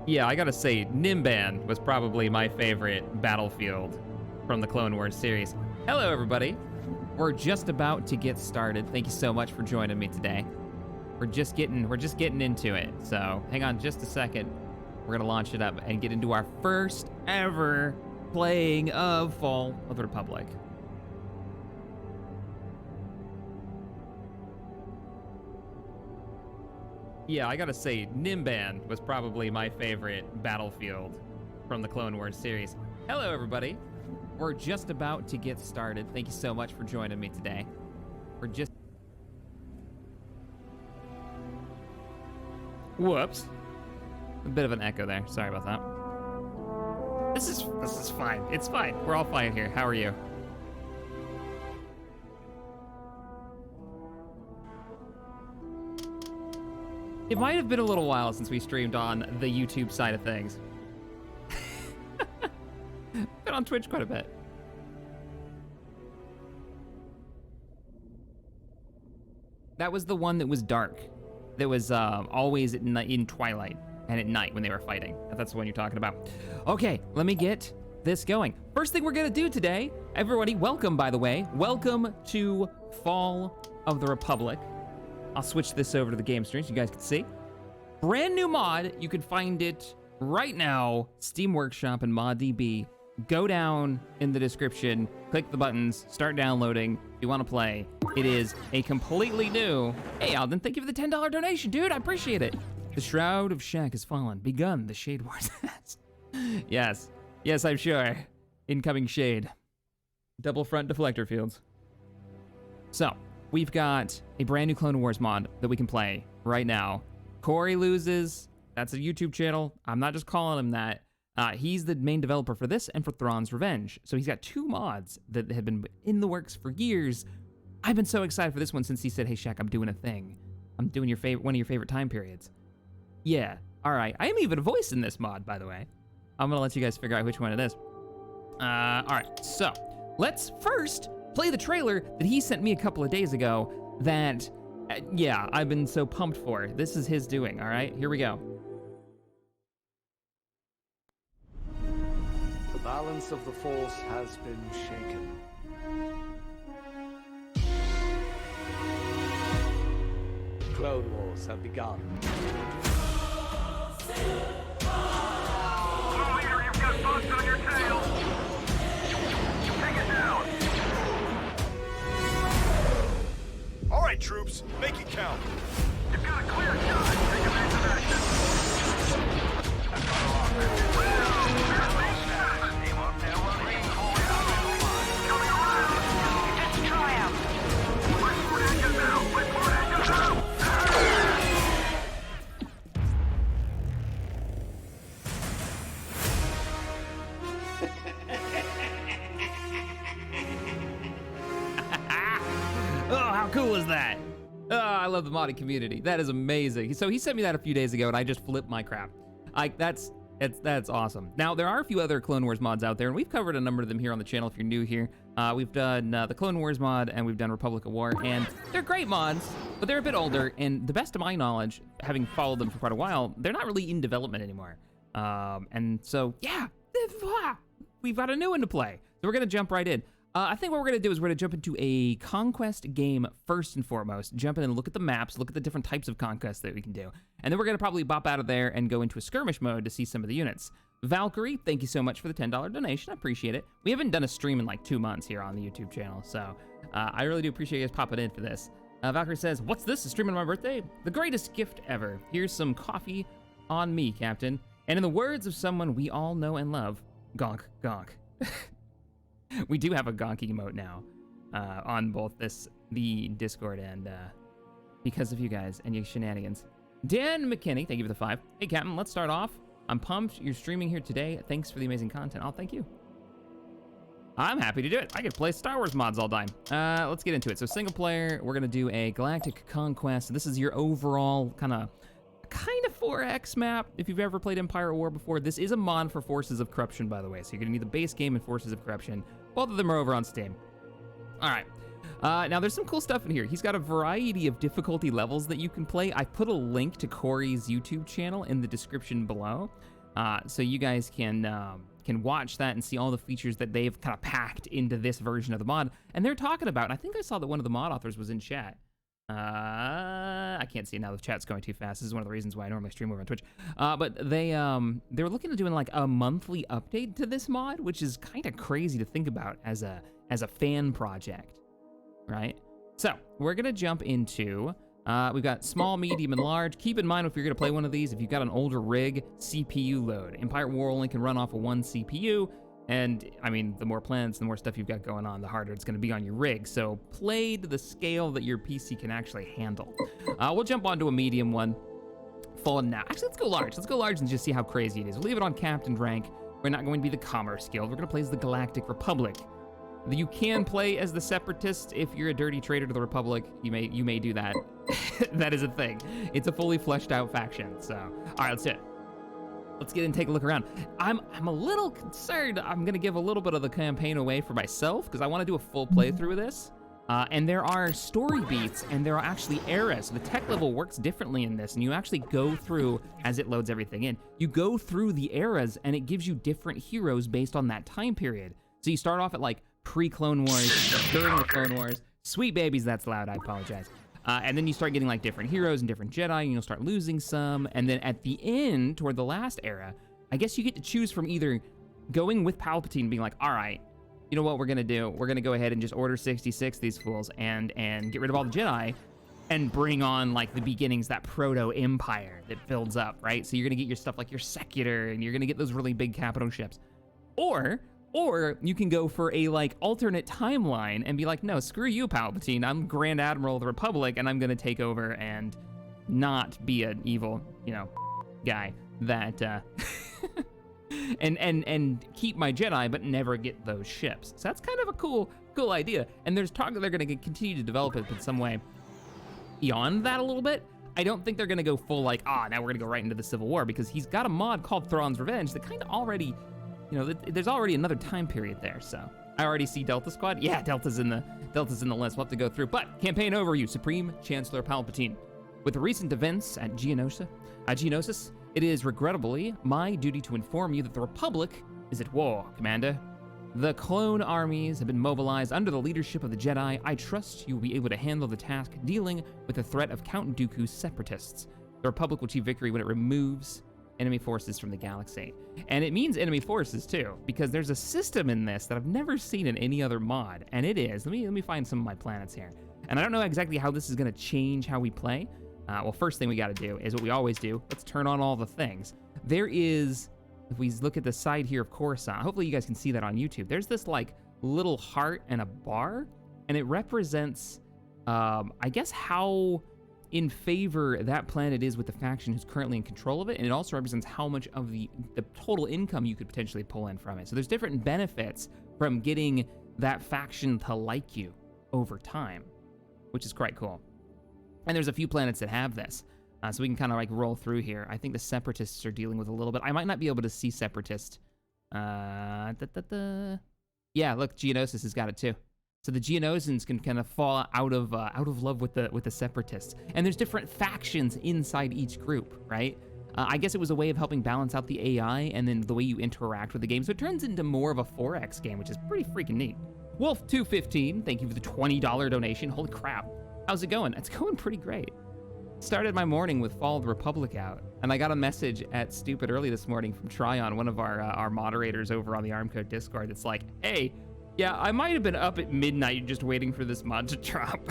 Yeah, I gotta say, Nimban was probably my favorite battlefield from the Clone Wars series. Hello, everybody. We're just about to get started. Thank you so much for joining me today. We're just getting into it. So hang on just a second. We're gonna launch it up and get into our first ever playing of Fall of the Republic. Yeah, I gotta say, Nimban was probably my favorite battlefield from the Clone Wars series. Hello, everybody. We're just about to get started. Thank you so much for joining me today. Whoops. A bit of an echo there. Sorry about that. This is fine. It's fine. We're all fine here. How are you? It might have been a little while since we streamed on the YouTube side of things. Been on Twitch quite a bit. That was the one that was dark. That was always in twilight and at night when they were fighting. That's the one you're talking about. Okay, let me get this going. First thing we're gonna do today, everybody, welcome, by the way. Welcome to Fall of the Republic. I'll switch this over to the game stream so you guys can see. Brand new mod, you can find it right now, Steam Workshop and Moddb. Go down in the description, click the buttons, start downloading if you want to play. It is a completely new... Hey, Alden, thank you for the $10 donation, dude, I appreciate it. The Shroud of Shaq has fallen, begun the Shade Wars. Yes, I'm sure. Incoming Shade. Double front deflector fields. So, we've got a brand new Clone Wars mod that we can play right now. Corey Loses, that's a YouTube channel. I'm not just calling him that. He's the main developer for this and for Thrawns Revenge. So he's got two mods that have been in the works for years. I've been so excited for this one since he said, hey Shaq, I'm doing a thing. I'm doing one of your favorite time periods. Yeah, all right. I am even a voice in this mod, by the way. I'm gonna let you guys figure out which one it is. All right, so let's first play the trailer that he sent me a couple of days ago that, yeah, I've been so pumped for. This is his doing, all right? Here we go. The balance of the Force has been shaken. Clone Wars have begun. Leader, you've got bugs on your tail. Take it down. All right, troops, make it count. You've got a clear shot. Take evasive action. Team up, downloading. Coming around. Just try out. Westport engine now. Westport engine now. Oh, how cool is that? Oh, I love the modding community. That is amazing. So he sent me that a few days ago, and I just flipped my crap. That's awesome. Now, there are a few other Clone Wars mods out there, and we've covered a number of them here on the channel if you're new here. We've done the Clone Wars mod, and we've done Republic of War, and they're great mods, but they're a bit older, and the best of my knowledge, having followed them for quite a while, they're not really in development anymore. And so, yeah, we've got a new one to play. So we're gonna jump right in. I think what we're gonna do is we're gonna jump into a conquest game first and foremost. Jump in and look at the maps, look at the different types of conquests that we can do. And then we're gonna probably bop out of there and go into a skirmish mode to see some of the units. Valkyrie, thank you so much for the $10 donation, I appreciate it. We haven't done a stream in like 2 months here on the YouTube channel, so I really do appreciate you guys popping in for this. Valkyrie says, what's this, a stream on my birthday? The greatest gift ever. Here's some coffee on me, Captain. And in the words of someone we all know and love, gonk, gonk. We do have a gonk emote now on both the Discord and because of you guys and your shenanigans. Dan McKinney, thank you for the 5. Hey, Captain, let's start off. I'm pumped you're streaming here today. Thanks for the amazing content. Oh, thank you. I'm happy to do it. I could play Star Wars mods all time. Let's get into it. So single player, we're gonna do a Galactic Conquest. This is your overall kind of 4X map. If you've ever played Empire at War before, this is a mod for Forces of Corruption, by the way. So you're gonna need the base game and Forces of Corruption. Both of them are over on Steam. All right. Now, there's some cool stuff in here. He's got a variety of difficulty levels that you can play. I put a link to Corey's YouTube channel in the description below, so you guys can watch that and see all the features that they've kind of packed into this version of the mod. And they're talking about, and I think I saw that one of the mod authors was in chat. I can't see it now. The chat's going too fast. This is one of the reasons why I normally stream over on Twitch. But they're looking at doing like a monthly update to this mod, which is kind of crazy to think about as a fan project, right? So we're gonna jump into. We've got small, medium, and large. Keep in mind if you're gonna play one of these, if you've got an older rig, CPU load. Empire War only can run off of one CPU. And I mean, the more planets, the more stuff you've got going on, the harder it's going to be on your rig. So play to the scale that your PC can actually handle. We'll jump onto a medium one. Full now. Actually, let's go large. Let's go large and just see how crazy it is. We'll leave it on Captain rank. We're not going to be the Commerce Guild. We're going to play as the Galactic Republic. You can play as the Separatists if you're a dirty traitor to the Republic. You may do that. That is a thing. It's a fully fleshed out faction. So, all right, let's do it. Let's get in and take a look around. I'm a little concerned. I'm gonna give a little bit of the campaign away for myself because I want to do a full playthrough of this. And there are story beats and there are actually eras. So the tech level works differently in this, and you actually go through as it loads everything in. You go through the eras and it gives you different heroes based on that time period. So you start off at like pre-Clone Wars, during the Clone Wars. Sweet babies, that's loud. I apologize. And then you start getting like different heroes and different Jedi, and you'll start losing some. And then at the end, toward the last era, I guess you get to choose from either going with Palpatine and being like, all right, you know what we're gonna do? We're gonna go ahead and just order 66 these fools and get rid of all the Jedi and bring on like the beginnings, that proto-empire that builds up, right? So you're gonna get your stuff like your Secular, and you're gonna get those really big capital ships. Or you can go for a like alternate timeline and be like, no, screw you, Palpatine. I'm Grand Admiral of the Republic, and I'm gonna take over and not be an evil, guy that and keep my Jedi, but never get those ships. So that's kind of a cool idea. And there's talk that they're gonna continue to develop it in some way beyond that a little bit. I don't think they're gonna go full like, now we're gonna go right into the Civil War, because he's got a mod called Thrawns Revenge that kind of already. There's already another time period there, so. I already see Delta Squad. Yeah, Delta's in the list. We'll have to go through. But campaign overview: Supreme Chancellor Palpatine. With the recent events at Geonosis, it is regrettably my duty to inform you that the Republic is at war, Commander. The clone armies have been mobilized under the leadership of the Jedi. I trust you will be able to handle the task dealing with the threat of Count Dooku's separatists. The Republic will achieve victory when it removes enemy forces from the galaxy. And it means enemy forces too, because there's a system in this that I've never seen in any other mod, and it is, let me find some of my planets here. And I don't know exactly how this is gonna change how we play. Well, first thing we gotta do is what we always do. Let's turn on all the things. There is, if we look at the side here of Coruscant, hopefully you guys can see that on YouTube. There's this like little heart and a bar, and it represents, I guess, how in favor that planet is with the faction who's currently in control of it, and it also represents how much of the total income you could potentially pull in from it. So there's different benefits from getting that faction to like you over time, which is quite cool. And there's a few planets that have this, so we can kind of like roll through here. I think the Separatists are dealing with a little bit. I might not be able to see Separatist. Yeah, look, Geonosis has got it too. So the Geonosians can kind of fall out of love with the Separatists. And there's different factions inside each group, right? I guess it was a way of helping balance out the AI and then the way you interact with the game. So it turns into more of a 4X game, which is pretty freaking neat. Wolf215, thank you for the $20 donation. Holy crap. How's it going? It's going pretty great. Started my morning with Fall of the Republic out, and I got a message at Stupid early this morning from Tryon, one of our moderators over on the Armcode Discord. It's like, hey, yeah, I might have been up at midnight just waiting for this mod to drop.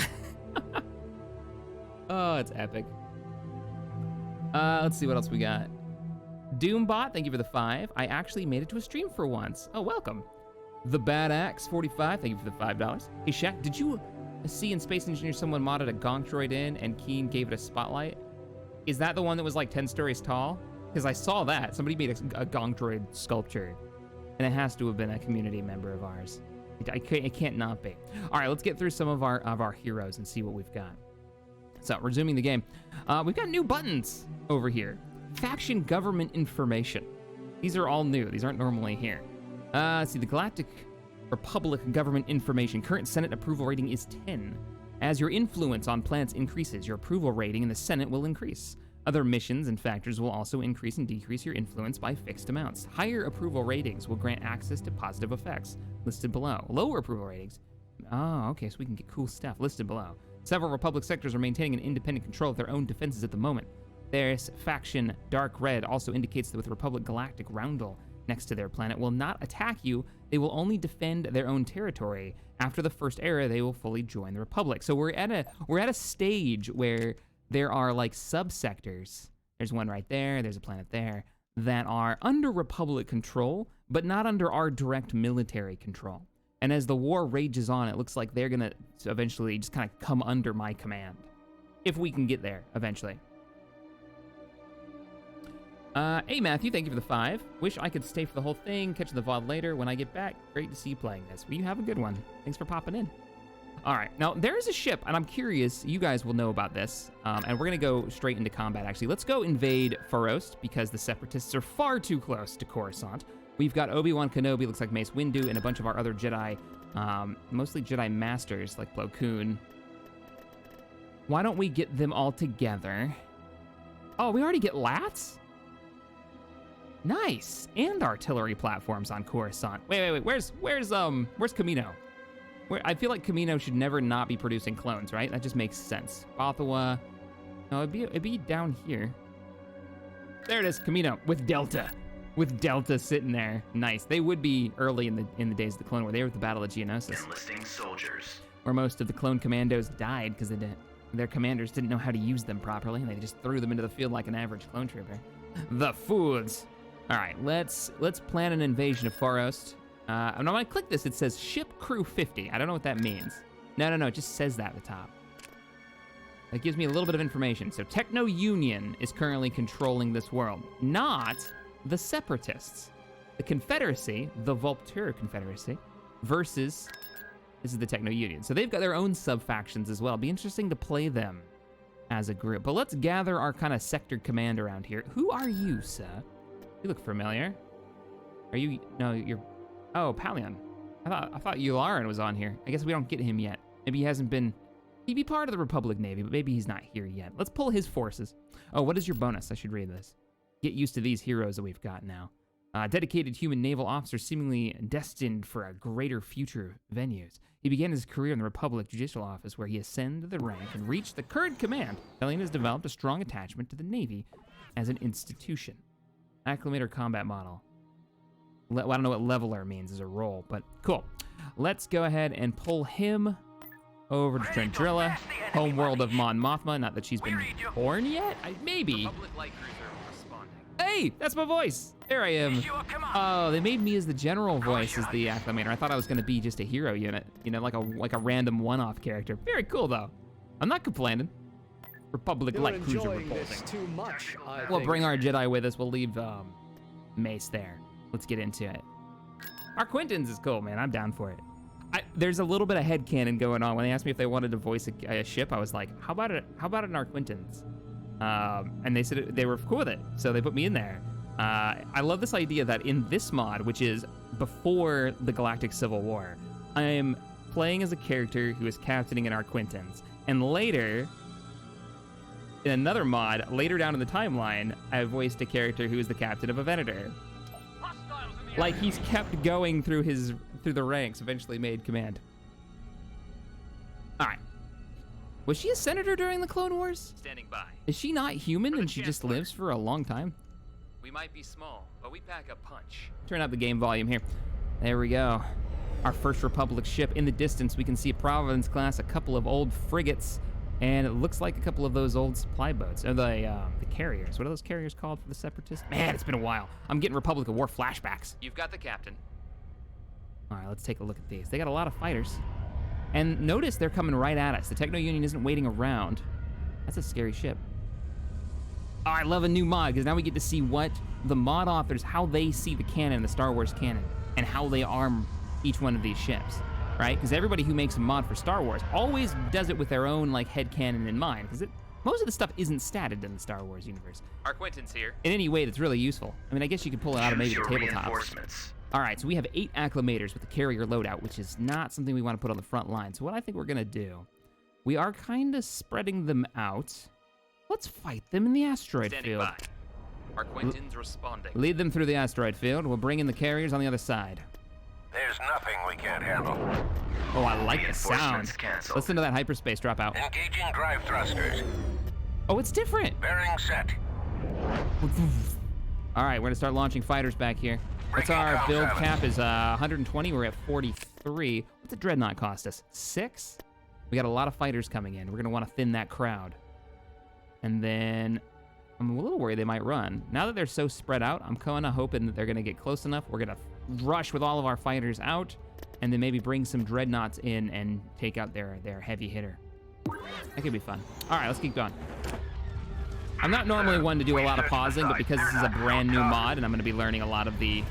Oh, it's epic. Let's see what else we got. Doombot, thank you for the 5. I actually made it to a stream for once. Oh, welcome. The Bad Axe 45, thank you for the $5. Hey, Shaq, did you see in Space Engineer someone modded a Gonk droid in and Keen gave it a spotlight? Is that the one that was like 10 stories tall? Because I saw that. Somebody made a Gonk droid sculpture, and it has to have been a community member of ours. It can't not be. All right, let's get through some of our heroes and see what we've got. So, resuming the game. We've got new buttons over here. Faction government information. These are all new. These aren't normally here. Let's see, the Galactic Republic government information. Current Senate approval rating is 10. As your influence on planets increases, your approval rating in the Senate will increase. Other missions and factors will also increase and decrease your influence by fixed amounts. Higher approval ratings will grant access to positive effects, listed below. Lower approval ratings. Oh, okay, so we can get cool stuff, listed below. Several Republic sectors are maintaining an independent control of their own defenses at the moment. There's faction Dark Red also indicates that with Republic Galactic Roundel next to their planet will not attack you, they will only defend their own territory. After the first era, they will fully join the Republic. So we're at a stage where there are like subsectors. There's one right there, there's a planet there, that are under Republic control, but not under our direct military control. And as the war rages on, it looks like they're gonna eventually just kind of come under my command. If we can get there, eventually. Hey Matthew, thank you for the 5. Wish I could stay for the whole thing, catch the VOD later when I get back. Great to see you playing this. Well, you have a good one. Thanks for popping in. All right, now there is a ship, and I'm curious, you guys will know about this, and we're gonna go straight into combat, actually. Let's go invade Feroze, because the Separatists are far too close to Coruscant. We've got Obi-Wan Kenobi, looks like Mace Windu, and a bunch of our other Jedi, mostly Jedi Masters, like Plo Koon. Why don't we get them all together? Oh, we already get Lats? Nice, and artillery platforms on Coruscant. Wait, where's Kamino? I feel like Kamino should never not be producing clones, right? That just makes sense. Bothawa, no, it'd be down here. There it is, Kamino with Delta sitting there. Nice. They would be early in the days of the Clone War. They were at the Battle of Geonosis, enlisting soldiers, where most of the clone commandos died because their commanders didn't know how to use them properly, and they just threw them into the field like an average clone trooper. The fools. All right, let's plan an invasion of Feroze. And when I click this, it says ship crew 50. I don't know what that means. No, it just says that at the top. That gives me a little bit of information. So Techno Union is currently controlling this world, not the Separatists. The Confederacy, the Volptura Confederacy, versus, this is the Techno Union. So they've got their own sub-factions as well. Be interesting to play them as a group. But let's gather our kind of sector command around here. Who are you, sir? You look familiar. Are you, no, you're, oh, Palion. I thought Yularen was on here. I guess we don't get him yet. Maybe he hasn't been, he'd be part of the Republic Navy, but maybe he's not here yet. Let's pull his forces. Oh, what is your bonus? I should read this. Get used to these heroes that we've got now. Dedicated human naval officer seemingly destined for a greater future venues. He began his career in the Republic Judicial Office, where he ascended the rank and reached the current command. Pelion has developed a strong attachment to the Navy as an institution. Acclimator combat model. I don't know what leveler means as a role, but cool. Let's go ahead and pull him over to Trendrilla, homeworld of Mon Mothma. Not that she's been born yet? Maybe. Hey, that's my voice. There I am. Oh, they made me as the general voice as the acclimator. I thought I was gonna be just a hero unit, you know, like a random one-off character. Very cool though. I'm not complaining. Republic light cruiser reporting. Too much, We'll bring our Jedi with us. We'll leave Mace there. Let's get into it. Our Quintons is cool, man. I'm down for it. There's a little bit of headcanon going on. When they asked me if they wanted to voice a ship, I was like, how about an Arquintons? And they said they were cool with it, so they put me in there. I love this idea that in this mod, which is before the Galactic Civil War, I am playing as a character who is captaining an Arquintons, and later, in another mod, later down in the timeline, I voiced a character who is the captain of a Venator. Like he's kept going through the ranks, eventually made command. All right. Was she a senator during the Clone Wars? standing by. Is she not human and she just lives for a long time? We might be small, but we pack a punch. Turn up the game volume here. There we go. Our first Republic ship. In the distance, we can see a Providence class, a couple of old frigates, and it looks like a couple of those old supply boats. Or the carriers. What are those carriers called for the Separatists? Man, it's been a while. I'm getting Republic of War flashbacks. You've got the captain. All right, let's take a look at these. They got a lot of fighters. And notice they're coming right at us. The Techno Union isn't waiting around. That's a scary ship. Oh, I love a new mod, because now we get to see what the mod authors, how they see the canon, the Star Wars canon, and how they arm each one of these ships, right? Because everybody who makes a mod for Star Wars always does it with their own like head canon in mind, because most of the stuff isn't statted in the Star Wars universe. Our Quintons here. In any way that's really useful. I mean, I guess you could pull it out of maybe the tabletops. All right, so we have 8 acclimators with the carrier loadout, which is not something we want to put on the front line. So what I think we're gonna do, we are kind of spreading them out. Let's fight them in the asteroid Standing field. by. Our Quentin's responding. Lead them through the asteroid field. We'll bring in the carriers on the other side. There's nothing we can't handle. Oh, I like the sound. Reinforcements canceled. Listen to that hyperspace dropout. Engaging drive thrusters. Oh, it's different. Bearing set. All right, we're gonna start launching fighters back here. What's our build cap is 120, we're at 43. What's the dreadnought cost us? 6? We got a lot of fighters coming in. We're gonna wanna thin that crowd. And then, I'm a little worried they might run. Now that they're so spread out, I'm kinda hoping that they're gonna get close enough. We're gonna rush with all of our fighters out, and then maybe bring some dreadnoughts in and take out their heavy hitter. That could be fun. All right, let's keep going. I'm not normally one to do a lot of pausing, but because this is a brand new mod and I'm gonna be learning a lot of the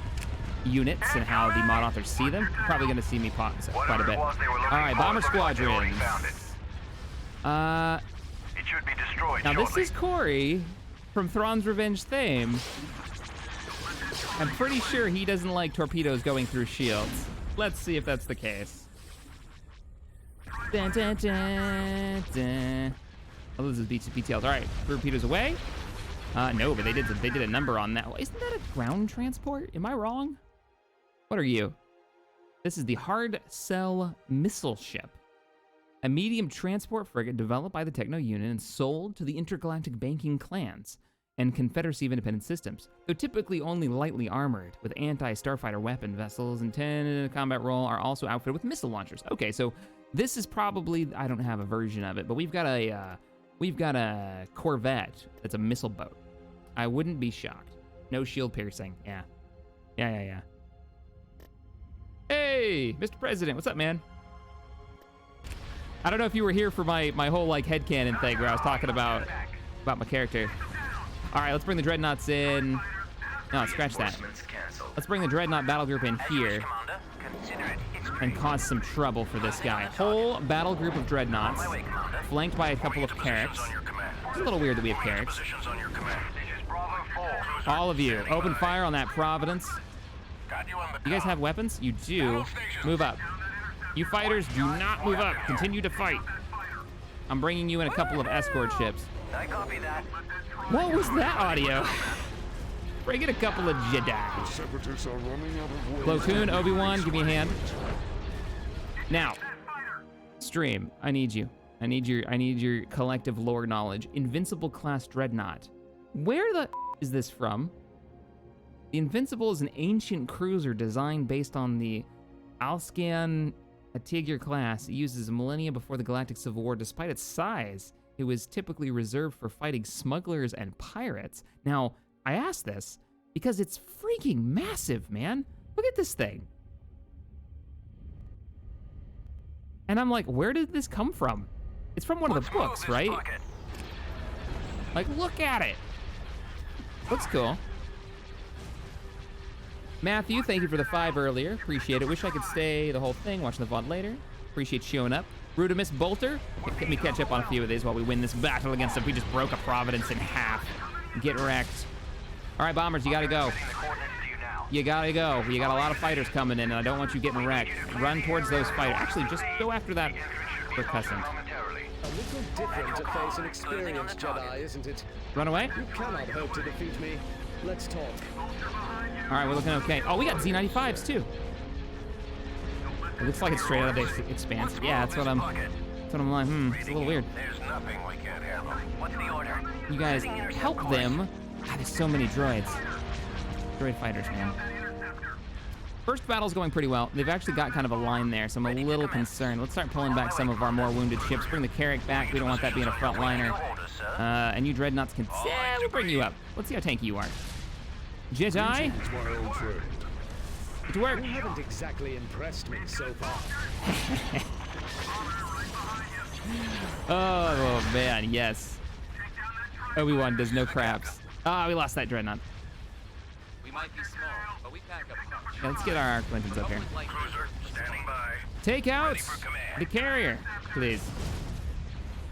units and how the mod authors see them, you're probably gonna see me pause quite a bit. All right, bomber squadrons. It should be destroyed Now this shortly. is Corey from Thrawns Revenge fame. I'm pretty sure he doesn't like torpedoes going through shields. Let's see if that's the case. Dun, dun, dun, dun. Oh, this is BTLs. All right, torpedoes away. No, but they did a number on that. Isn't that a ground transport? Am I wrong? What are you? This is the Hard Cell Missile Ship, a medium transport frigate developed by the Techno Unit and sold to the intergalactic banking clans and Confederacy of Independent Systems, though typically only lightly armored with anti-starfighter weapon vessels intended in a combat role, are also outfitted with missile launchers. Okay, so this is probably, I don't have a version of it, but we've got a Corvette that's a missile boat. I wouldn't be shocked. No shield piercing. Yeah. Hey, Mr. President, what's up, man? I don't know if you were here for my whole like headcanon thing where I was talking about my character. All right, let's bring the dreadnoughts in. No, scratch that. Reinforcements canceled. Let's bring the dreadnought battle group in here Commander, consider it and cause some trouble for this guy. Whole battle group of dreadnoughts, flanked by a couple of carracks. on your command. It's a little weird that we have carracks. Positions on your command. This is Bravo 4. All of you, open fire on that Providence. Got you on the You guys have weapons? You do. Move up. You fighters, do not move up. Continue to fight. I'm bringing you in a couple of escort ships. I copy that. What was that audio? Bring in a couple of Jedi. Separatists are running out of ways. Plo Koon, Obi-Wan, give me a hand. Now, stream, I need you. I need your collective lore knowledge. Invincible class dreadnought. Where the is this from? The Invincible is an ancient cruiser designed based on the Alscan Atigir class. It uses millennia before the Galactic Civil War. Despite its size, it was typically reserved for fighting smugglers and pirates. Now, I asked this because it's freaking massive, man. Look at this thing. And I'm like, where did this come from? It's from one of the books, right? Like, look at it. Looks cool. Matthew, thank you for the 5 earlier. Appreciate it. Wish I could stay the whole thing, watching the VOD later. Appreciate you showing up. Rudimus Bolter, let me catch up on a few of these while we win this battle against them. We just broke a Providence in half. Get wrecked. All right, bombers, you gotta go. You gotta go. You got a lot of fighters coming in, and I don't want you getting wrecked. Run towards those fighters. Actually, just go after that percussant. A little different to face an experienced Jedi, isn't it? Run away. You cannot hope to defeat me. Let's talk. All right, we're looking okay. Oh, we got Z95s too. It looks like it's straight out of the Expanse. Yeah, that's what I'm like. It's a little weird. There's nothing we can't handle. What's the order? You guys help them. God, there's so many droids. Droid fighters, man. First battle's going pretty well. They've actually got kind of a line there, so I'm a little concerned. Let's start pulling back some of our more wounded ships. Bring the Carrack back. We don't want that being a frontliner. And you dreadnoughts can... Yeah, we'll bring you up. Let's see how tanky you are. Jedi, It's my old friend. get to work. You haven't exactly impressed me so far. Oh, man, yes. Obi-Wan does no craps. Ah, we lost that dreadnought. We might be small, but we pack a punch. Yeah, let's get our Clintons up here. With light Cruiser, standing by. Take out Ready for command. the carrier, please.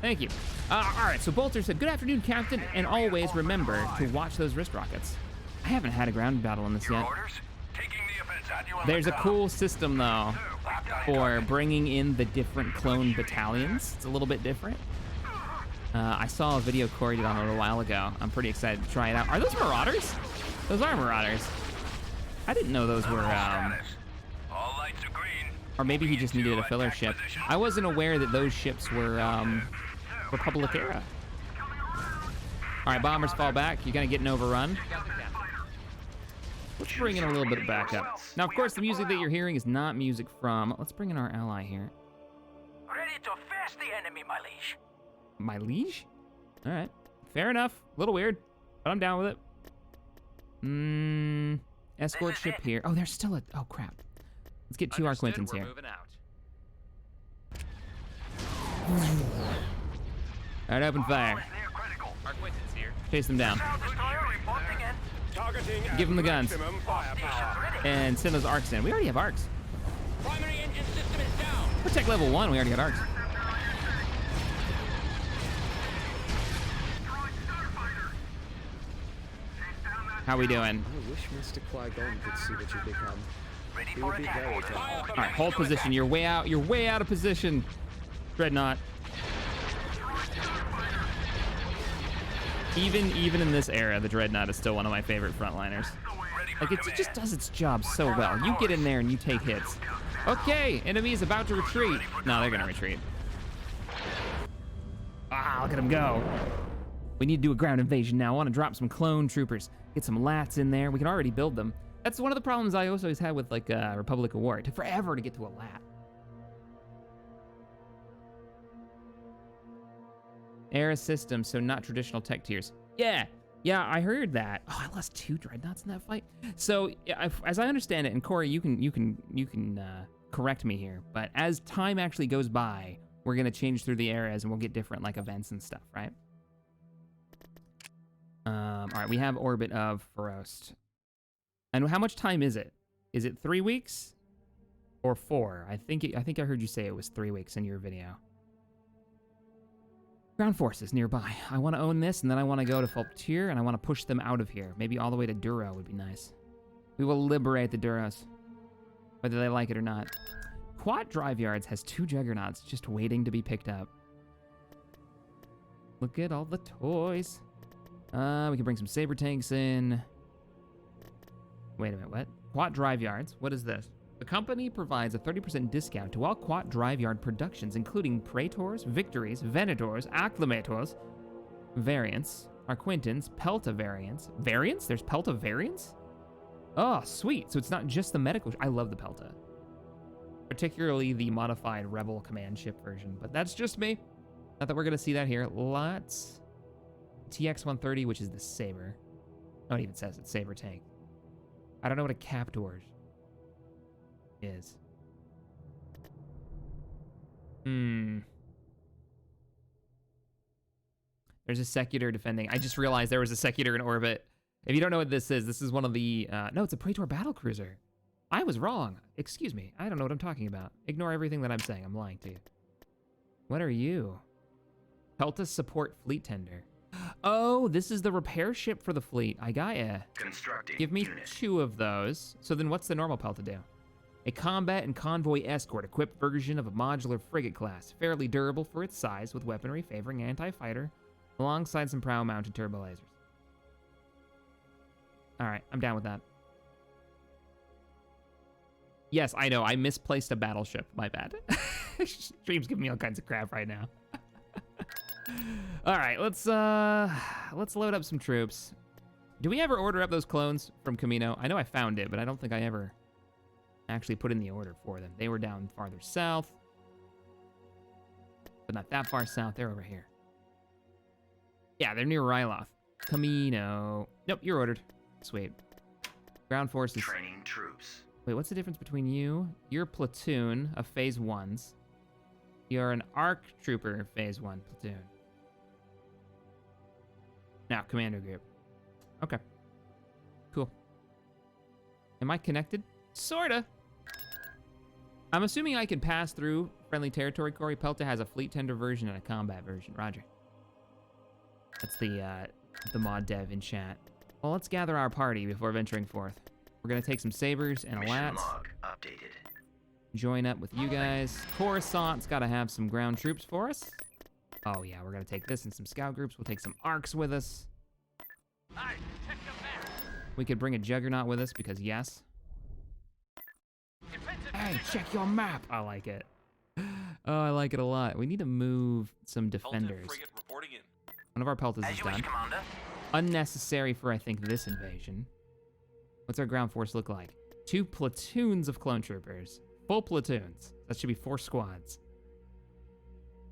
Thank you. All right, so Bolter said, good afternoon, Captain, and always remember to watch those wrist rockets. I haven't had a ground battle on this Your yet. orders? Taking the offensive. There's a cool system, though, for bringing in the different clone battalions. It's a little bit different. I saw a video Corey did on it a little while ago. I'm pretty excited to try it out. Are those Marauders? Those are Marauders. I didn't know those were, All lights are green. or maybe he just needed a filler ship. I wasn't aware that those ships were, Republic era. All right, bombers fall back. You're gonna get an overrun. Let's bring in a little bit of backup. Now, of course, the music that you're hearing is not music from... Let's bring in our ally here. Ready to face the enemy, my liege. My liege? All right. Fair enough. A little weird, but I'm down with it. Escort ship here. Oh, there's still a... Oh, crap. Let's get two Arquintons here. Moving out. All right, open fire. Arquintons here. Chase them down. Targeting Give them the guns. maximum firepower. And send those arcs in. We already have arcs. Primary engine system is down. Protect level 1. We already got arcs. How we doing? I wish Mr. Qui-Gon could see what you become. He would be very proud. All right, hold position. You're way out. You're way out of position. Dreadnought. Even in this era, the Dreadnought is still one of my favorite frontliners. Like, it just does its job so well. You get in there and you take hits. Okay, enemy is about to retreat. No, they're gonna retreat. Ah, look at them go. We need to do a ground invasion now. I want to drop some clone troopers. Get some lats in there. We can already build them. That's one of the problems I always had with, like, Republic of War. It took forever to get to a lat. Era system, so not traditional tech tiers. Yeah, I heard that. Oh, I lost 2 dreadnoughts in that fight. So, as I understand it, and Corey, you can correct me here, but as time actually goes by, we're gonna change through the eras, and we'll get different like events and stuff, right? All right, we have orbit of Feroze. And how much time is it? Is it 3 weeks or 4? I think I heard you say it was 3 weeks in your video. Ground forces nearby. I want to own this, and then I want to go to Fulptier, and I want to push them out of here. Maybe all the way to Duro would be nice. We will liberate the Duros, whether they like it or not. Quad Drive Yards has 2 Juggernauts just waiting to be picked up. Look at all the toys. We can bring some Saber tanks in. Wait a minute, what? Quad Drive Yards, what is this? The company provides a 30% discount to all Quad Drive Yard productions, including Praetors, Victories, Venators, Acclamators, variants, Arquintons, Pelta variants. Variants? There's Pelta variants? Oh, sweet. So it's not just the medical. I love the Pelta. Particularly the modified Rebel command ship version, but that's just me. Not that we're going to see that here. Lots. TX-130, which is the Saber. Oh, it even says it's Saber tank. I don't know what a Captor is. There's a Secutor defending. I just realized there was a Secutor in orbit. If you don't know what this is one of the... no, it's a Praetor battlecruiser. I was wrong. Excuse me. I don't know what I'm talking about. Ignore everything that I'm saying. I'm lying to you. What are you? Pelta support fleet tender. Oh, this is the repair ship for the fleet. I got ya. Constructing. Give me 2 of those. So then what's the normal Pelta do? A combat and convoy escort equipped version of a modular frigate class, fairly durable for its size with weaponry favoring anti-fighter, alongside some prow-mounted turbo lasers. All right, I'm down with that. Yes, I know, I misplaced a battleship. My bad. Stream's giving me all kinds of crap right now. All right, let's load up some troops. Do we ever order up those clones from Camino? I know I found it, but I don't think I ever actually put in the order for them. They were down farther south, but not that far south. They're over here. Yeah, they're near Ryloth. Camino. Nope, you're ordered. Sweet. Ground forces. Training troops. Wait, what's the difference between you? You're a platoon of phase 1s. You're an ARC trooper phase 1 platoon. Now, commander group. Okay. Cool. Am I connected? Sorta. I'm assuming I can pass through friendly territory. Corey, Pelta has a fleet tender version and a combat version. Roger. That's the mod dev in chat. Well, let's gather our party before venturing forth. We're gonna take some sabers and a Mission lats. log updated. Join up with you guys. Coruscant's gotta have some ground troops for us. Oh yeah, we're gonna take this and some scout groups. We'll take some arcs with us. We could bring a juggernaut with us because yes. Hey, check your map. I like it. Oh, I like it a lot. We need to move some defenders. Reporting in. One of our peltas As is you wish, done. Commander. Unnecessary for, I think, this invasion. What's our ground force look like? 2 platoons of clone troopers. Full platoons. That should be 4 squads.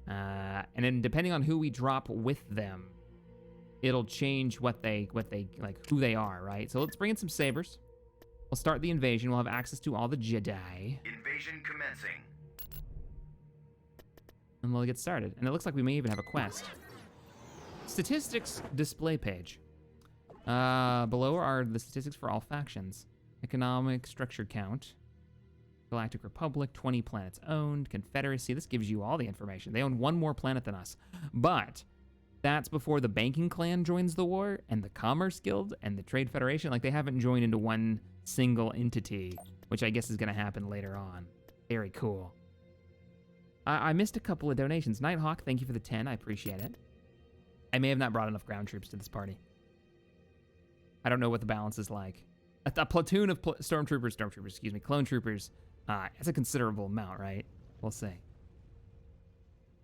And then depending on who we drop with them, it'll change what they like, who they are, right? So let's bring in some sabers. We'll start the invasion. We'll have access to all the Jedi. Invasion commencing. And we'll get started. And it looks like we may even have a quest. Statistics display page. Below are the statistics for all factions. Economic structure count. Galactic Republic, 20 planets owned. Confederacy, this gives you all the information. They own 1 more planet than us. But that's before the Banking Clan joins the war, and the Commerce Guild, and the Trade Federation. Like, they haven't joined into one single entity, which I guess is gonna happen later on. Very cool. I missed a couple of donations. Nighthawk, thank you for the 10, I appreciate it. I may have not brought enough ground troops to this party. I don't know what the balance is like. A platoon of clone troopers, that's a considerable amount, right? We'll see.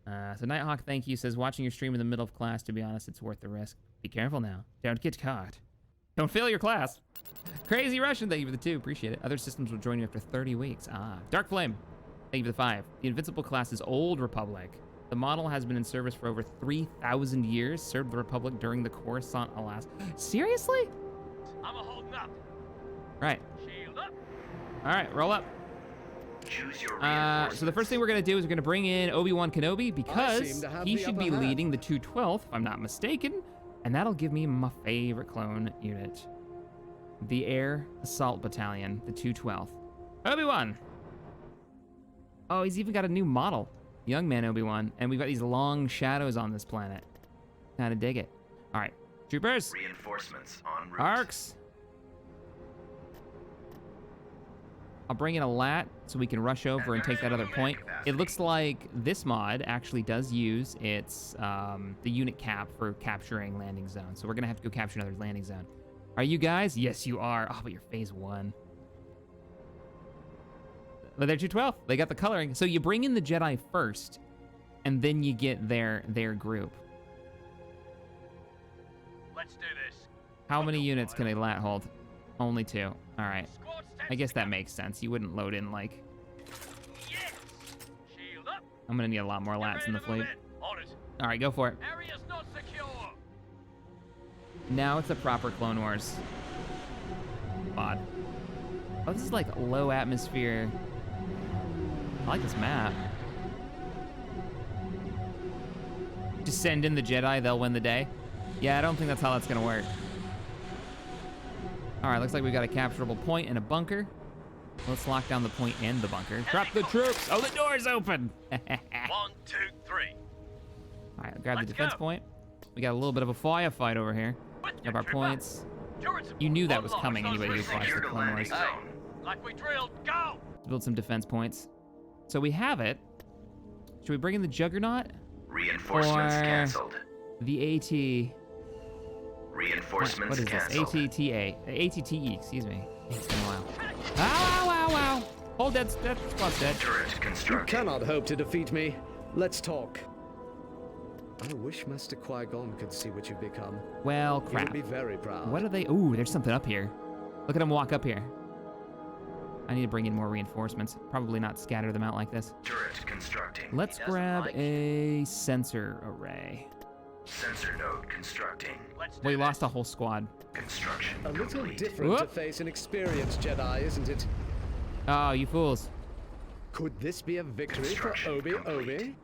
So Nighthawk, thank you, says, watching your stream in the middle of class, to be honest, it's worth the risk. Be careful now. Don't get caught. Don't fail your class. Crazy Russian, thank you for the 2, appreciate it. Other systems will join you after 30 weeks. Dark Flame, thank you for the 5. The Invincible class is Old Republic. The model has been in service for over 3,000 years, served the Republic during the Coruscant, Alaska. Seriously? I'm a holding up. Right. Shield up. All right, roll up. Choose your So the first thing we're gonna do is we're gonna bring in Obi-Wan Kenobi because to have he the should upper be hand. leading the 212th, if I'm not mistaken, and that'll give me my favorite clone unit, the Air Assault Battalion, the 212th. Obi-Wan. Oh, he's even got a new model, young man Obi-Wan, and we've got these long shadows on this planet. Kind of dig it. All right, troopers, Reinforcements en route. arcs. I'll bring in a lat so we can rush over and take that other point. It looks like this mod actually does use its the unit cap for capturing landing zones. So we're gonna have to go capture another landing zone. Are you guys? Yes, you are. Oh, but you're phase 1. But they're 212. They got the coloring. So you bring in the Jedi first, and then you get their group. Let's do this. How many units can a lat hold? Only 2. All right. Squad stands I guess that together. makes sense. You wouldn't load in like. Yes. Shield up. I'm gonna need a lot more Get lats ready in the to move fleet. in. On it. All right, go for it. Area's not secure. Now it's a proper Clone Wars mod. Oh, this is like low atmosphere. I like this map. Just send in the Jedi, they'll win the day. Yeah, I don't think that's how that's gonna work. All right, looks like we got a capturable point and a bunker. Let's lock down the point and the bunker. Drop the troops. Oh, the door's open. 1, 2, 3. All right, grab the Let's defense go. point. We got a little bit of a firefight over here. With Grab you, our trooper. points. Turrets You knew that on was lock. coming Those anybody who three watched the Secure the Clone Wars. landing zone. Like we drilled. Go. Let's build some defense points. So we have it. Should we bring in the Juggernaut? Reinforcements Or- cancelled. The AT... Reinforcements What is this? cancelled. ATTA. ATTE, excuse me. It's been a while. Ow, ow, ow, ow. Hold that squad's dead. Turret You constructed. cannot hope to defeat me. Let's talk. I wish Master Qui-Gon could see what you've become. Well, He would crap. be very proud. What are they? Ooh, there's something up here. Look at him walk up here. I need to bring in more reinforcements. Probably not scatter them out like this. Turret constructing. Let's grab a sensor array. Sensor node constructing. Let's do We this. lost a whole squad. Construction A little complete. different to Whoop. face an experienced Jedi, isn't it? Oh, you fools. Could this be a victory for Construction Obi complete. Obi?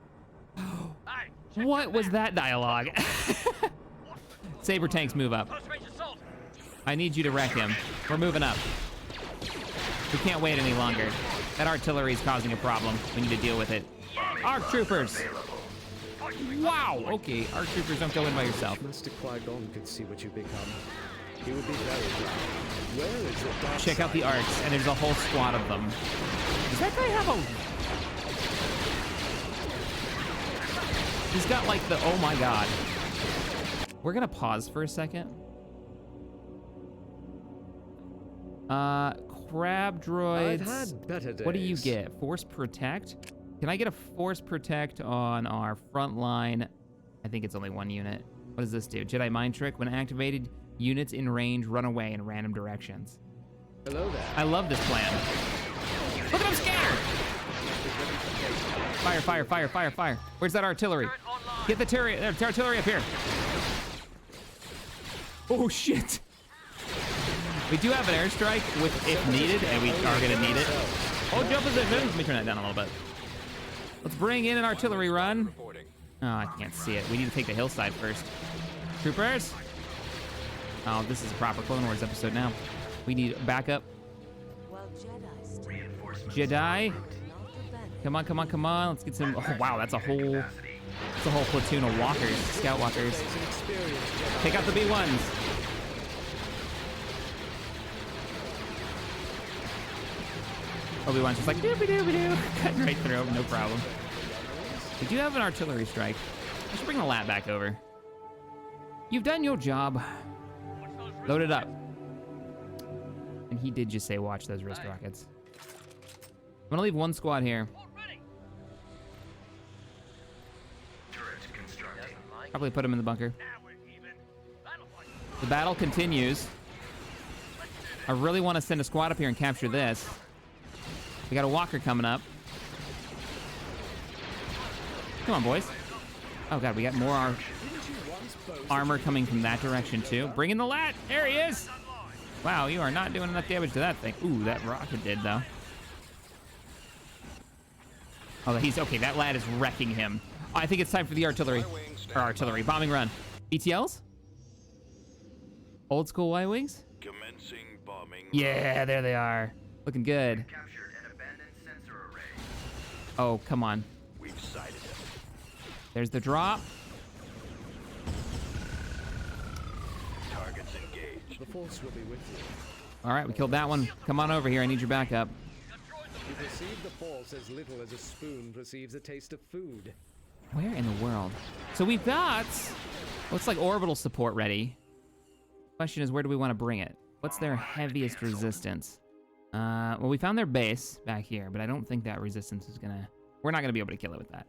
Hey, check What the was map. that dialogue? Saber tanks, move up. Close range assault. I need you to wreck him. We're moving up. We can't wait any longer. That artillery is causing a problem. We need to deal with it. Arc troopers! Wow, okay. Arc troopers, don't go in by yourself. Master Qui-Gon could see what you've become. He would be very proud. Where is the dark Check out the side? arcs, and there's a whole squad of them. Does that guy have a... He's got like the... Oh my god. We're gonna pause for a second. Crab droids. I've had better days. What do you get? Force protect? Can I get a force protect on our front line? I think it's only one unit. What does this do? Jedi mind trick. When activated, units in range run away in random directions. Hello there. I love this plan. Look at him scared! Fire, fire, fire, fire, fire. Where's that artillery? Get the artillery up here. Oh shit. We do have an airstrike with if needed, and we are gonna need it. Hold your position. Let me turn that down a little bit. Let's bring in an artillery run. Oh, I can't see it. We need to take the hillside first. Troopers. Oh, this is a proper Clone Wars episode now. We need backup. Jedi. Come on, come on, come on. Let's get some. Oh wow, that's a whole platoon of walkers, scout walkers. Take out the B1s. Obi-Wan's just like doobie-doobie-doo, cutting right through him, no problem. We do have an artillery strike. I should bring the lat back over. You've done your job. Load it up. And he did just say, watch those wrist rockets. I'm gonna leave one squad here. Probably put him in the bunker. The battle continues. I really want to send a squad up here and capture this. We got a walker coming up. Come on, boys. Oh god, we got more armor coming from that direction too. Bring in the lat. There he is. Wow, you are not doing enough damage to that thing. Ooh, that rocket did though. Oh, he's okay. That lat is wrecking him. Oh, I think it's time for the artillery. Or artillery bombing run. ETLs? Old school Y-wings? Commencing bombing. Yeah, there they are. Looking good. Captured an abandoned sensor array. Oh, come on. We've sighted him. There's the drop. Targets engaged. The Force will be with you. All right, we killed that one. Come on over here. I need your backup. You perceive the Force as little as a spoon perceives a taste of food. Where in the world? So we've got, looks like orbital support ready. Question is, where do we want to bring it? What's their heaviest resistance? Well, we found their base back here, but I don't think that resistance is gonna, we're not gonna be able to kill it with that.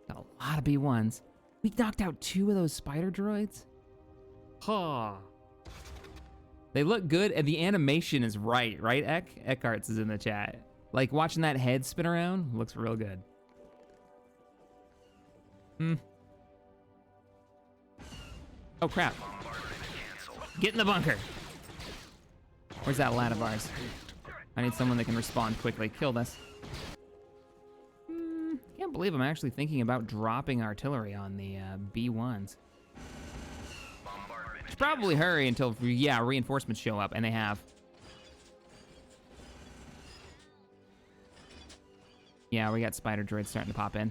Got a lot of B1s. We knocked out 2 of those spider droids. Huh. They look good, and the animation is right, Eckhart's is in the chat. Like, watching that head spin around looks real good. Oh, crap. Get in the bunker. Where's that lad of ours? I need someone that can respond quickly. Kill this. Can't believe I'm actually thinking about dropping artillery on the B1s. Should probably hurry until, yeah, reinforcements show up, and they have. Yeah, we got spider droids starting to pop in.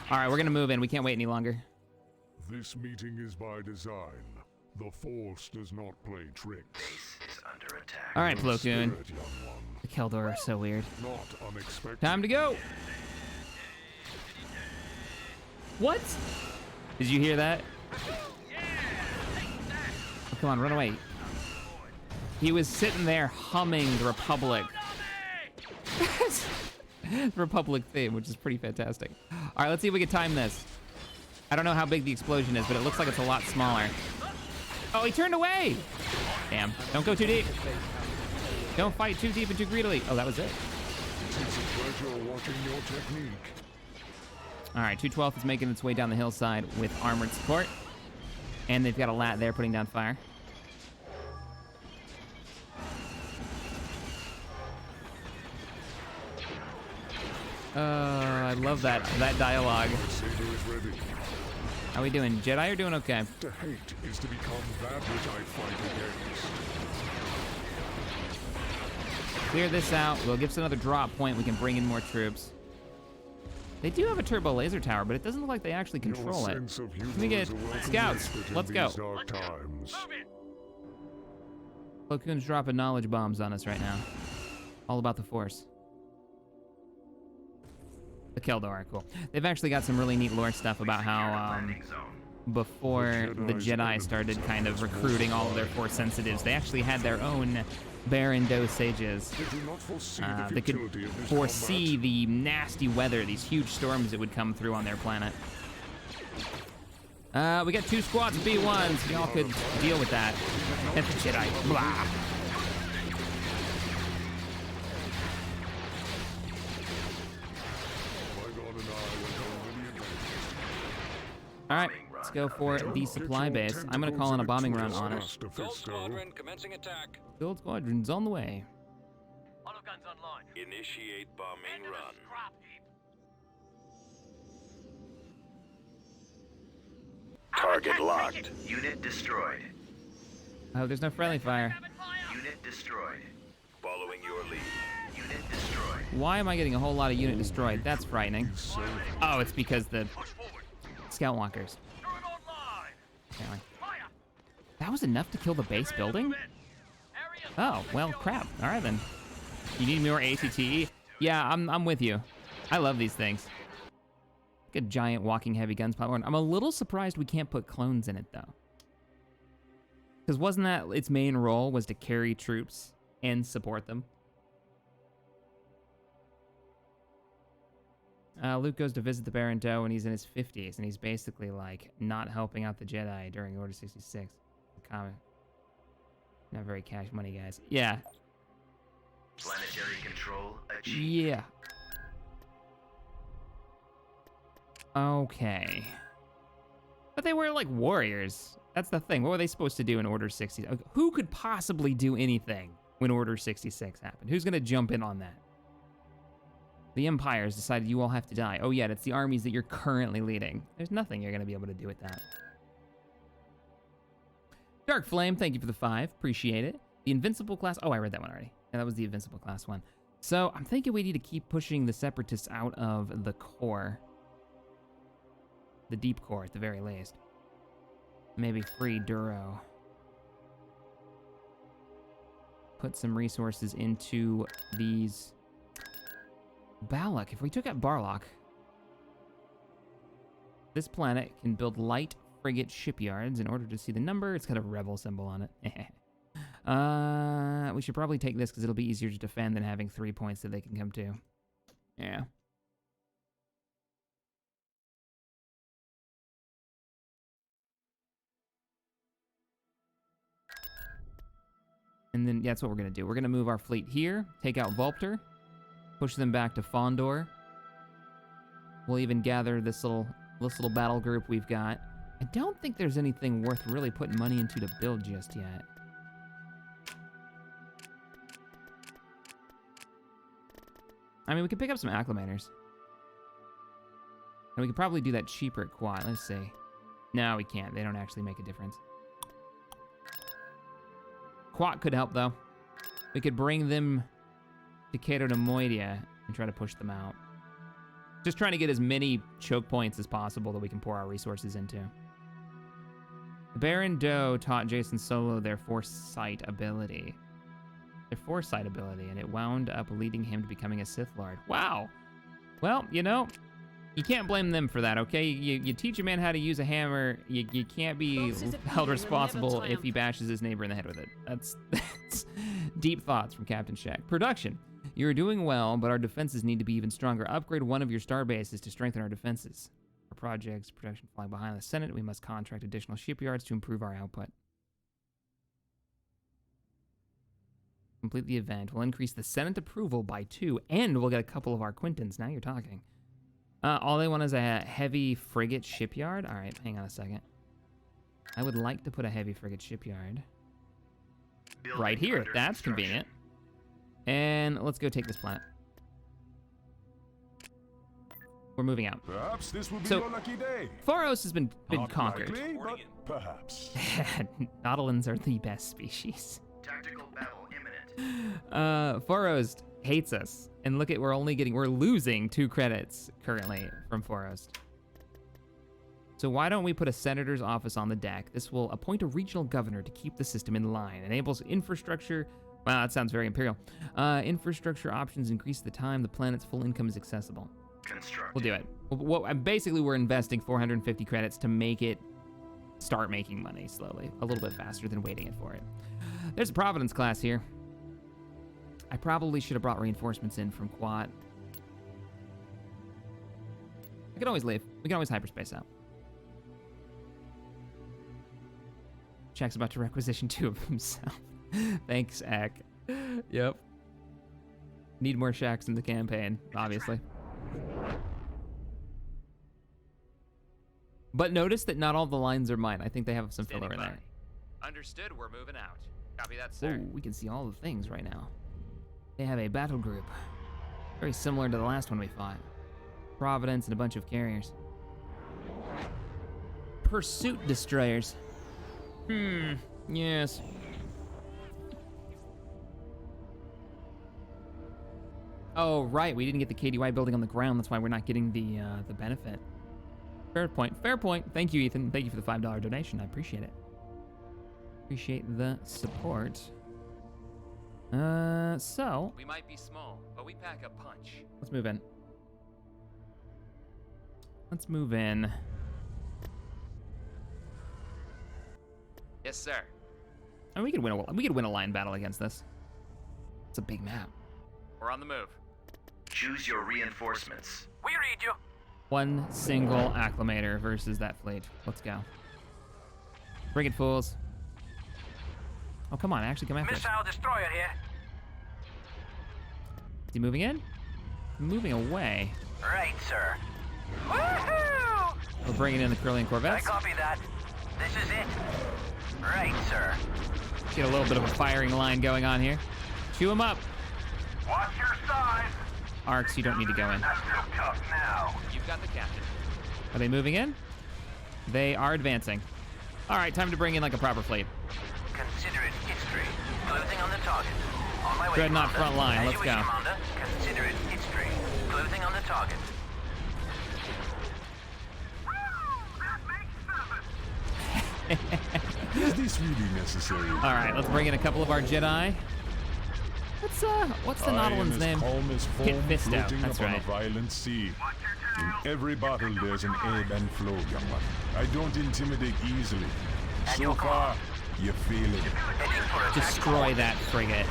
All right, we're gonna move in. We can't wait any longer. This meeting is by design. The Force does not play tricks. Base is under attack. All right, Plo Koon. Spirit, young one. The Keldor are so weird. Not unexpected. Time to go. What? Did you hear that? Oh, come on, run away. He was sitting there humming the Republic. Republic theme, which is pretty fantastic. All right, let's see if we can time this. I don't know how big the explosion is, but it looks like it's a lot smaller. Oh, he turned away. Damn, don't go too deep. Don't fight too deep and too greedily. Oh, that was it. It's a pleasure watching your technique. All right, 212th is making its way down the hillside with armored support. And they've got a lat there putting down fire. I love that dialogue. Saber is ready. How we doing? Jedi are doing okay. To hate is to become that which I fight against. Clear this out. We'll give us another drop point. We can bring in more troops. They do have a turbo laser tower, but it doesn't look like they actually control Your it. sense of humor Let me get is a welcome scouts. respite in Let's go. these dark times. Plo Koon's dropping knowledge bombs on us right now. All about the Force. The Keldor, cool. They've actually got some really neat lore stuff about how before the Jedi started kind of recruiting all of their Force sensitives, they actually had their own Baron Do sages. They could foresee the nasty weather, these huge storms that would come through on their planet. We got 2 squads of B1s. Y'all could deal with that. Hit the Jedi. Blah. All right, let's go for the supply base. I'm gonna call in a bombing run on it. Gold Squadron commencing attack. Gold Squadron's on the way. Auto guns online. Initiate bombing run. Scrap heap. Target locked. Unit destroyed. Oh, there's no friendly fire. Unit destroyed. Following your lead. Unit destroyed. Why am I getting a whole lot of unit destroyed? That's frightening. Oh, it's because the scout walkers. Apparently. That was enough to kill the base building? Oh, well, crap. All right, then. You need more ATTE? Yeah, I'm with you. I love these things. Like a giant walking heavy guns platform. I'm a little surprised we can't put clones in it, though. Because wasn't that its main role was to carry troops and support them? Luke goes to visit the Baron Do when he's in his 50s, and he's basically, like, not helping out the Jedi during Order 66. Comment. Not very cash money, guys. Yeah. Planetary control achieved. Yeah. Okay. But they were, like, warriors. That's the thing. What were they supposed to do in Order 66? Who could possibly do anything when Order 66 happened? Who's going to jump in on that? The Empire has decided you all have to die. Oh, yeah, it's the armies that you're currently leading. There's nothing you're going to be able to do with that. Dark Flame, thank you for the 5. Appreciate it. The Invincible class. Oh, I read that one already. Yeah, that was the Invincible class one. So I'm thinking we need to keep pushing the Separatists out of the core. The deep core, at the very least. Maybe free Duro. Put some resources into these... Balak. If we took out Barlock, this planet can build light frigate shipyards. In order to see the number, it's got a rebel symbol on it. We should probably take this because it'll be easier to defend than having 3 points that they can come to. Yeah. And then, yeah, that's what we're going to do. We're going to move our fleet here, take out Vulpter, push them back to Fondor. We'll even gather this little battle group we've got. I don't think there's anything worth really putting money into to build just yet. I mean, we could pick up some acclimators. And we could probably do that cheaper at Quad. Let's see. No, we can't. They don't actually make a difference. Quad could help, though. We could bring them to Cato to Moidia and try to push them out. Just trying to get as many choke points as possible that we can pour our resources into. The Baron Do taught Jason Solo their foresight ability. And it wound up leading him to becoming a Sith Lord. Wow. Well, you know, you can't blame them for that, okay? You teach a man how to use a hammer, you can't be held responsible if he bashes his neighbor in the head with it. That's deep thoughts from Captain Shack. Production. You're doing well, but our defenses need to be even stronger. Upgrade one of your star bases to strengthen our defenses. For projects, production falling behind the Senate, we must contract additional shipyards to improve our output. Complete the event. We'll increase the Senate approval by 2, and we'll get a couple of our Quintons. Now you're talking. All they want is a heavy frigate shipyard? All right, hang on a second. I would like to put a heavy frigate shipyard right here. That's convenient. And let's go take this planet. We're moving out. Perhaps this will be So, your lucky day. Feroze has been Not conquered. likely, but perhaps. Nautilans are the best species. Tactical battle imminent. Feroze hates us. And look at, we're losing 2 credits currently from Feroze. So why don't we put a senator's office on the deck? This will appoint a regional governor to keep the system in line. Enables infrastructure. Wow, that sounds very imperial. Infrastructure options increase the time the planet's full income is accessible. Construct. We'll do it. Basically, we're investing 450 credits to make it start making money slowly, a little bit faster than waiting it for it. There's a Providence class here. I probably should have brought reinforcements in from Quat. I can always leave. We can always hyperspace out. Jack's about to requisition 2 of himself. Thanks, Ak. Yep. Need more Shacks in the campaign, obviously. But notice that not all the lines are mine. I think they have some filler in there. Understood, we're moving out. Copy that, sir. Oh, we can see all the things right now. They have a battle group. Very similar to the last one we fought. Providence and a bunch of carriers. Pursuit destroyers. Yes. Oh, right, we didn't get the KDY building on the ground. That's why we're not getting the benefit. Fair point, fair point. Thank you, Ethan. Thank you for the $5 donation. I appreciate it. Appreciate the support. So. We might be small, but we pack a punch. Let's move in. Let's move in. Yes, sir. And we could win a line battle against this. It's a big map. We're on the move. Choose your reinforcements. We read you. One single acclimator versus that fleet. Let's go. Bring it, fools. Oh, come on, actually come after us. Missile destroyer here. Is he moving in? Moving away. Right, sir. Woohoo! We're bringing in the Curlian I Corvettes. copy that. This is it. Right, sir. Get a little bit of a firing line going on here. Chew him up. Watch your size. Arcs, you don't need to go in. That's no tough now. You've got the captain. Are they moving in? They are advancing. All right, time to bring in like a proper fleet. Consider it history. Clothing on the target. On my way, Dreadnought Commander. front line, As let's you wish, go. Commander. Consider it history. Clothing on the target. Is this really necessary? All right, let's bring in a couple of our Jedi. What's the Nautilin's name? Calm as Kit foam Fisto, floating that's upon right. a violent sea. In every battle, there's an ebb and flow, young one. I don't intimidate easily. So far, you feel it. Heading for attack. Destroy that frigate.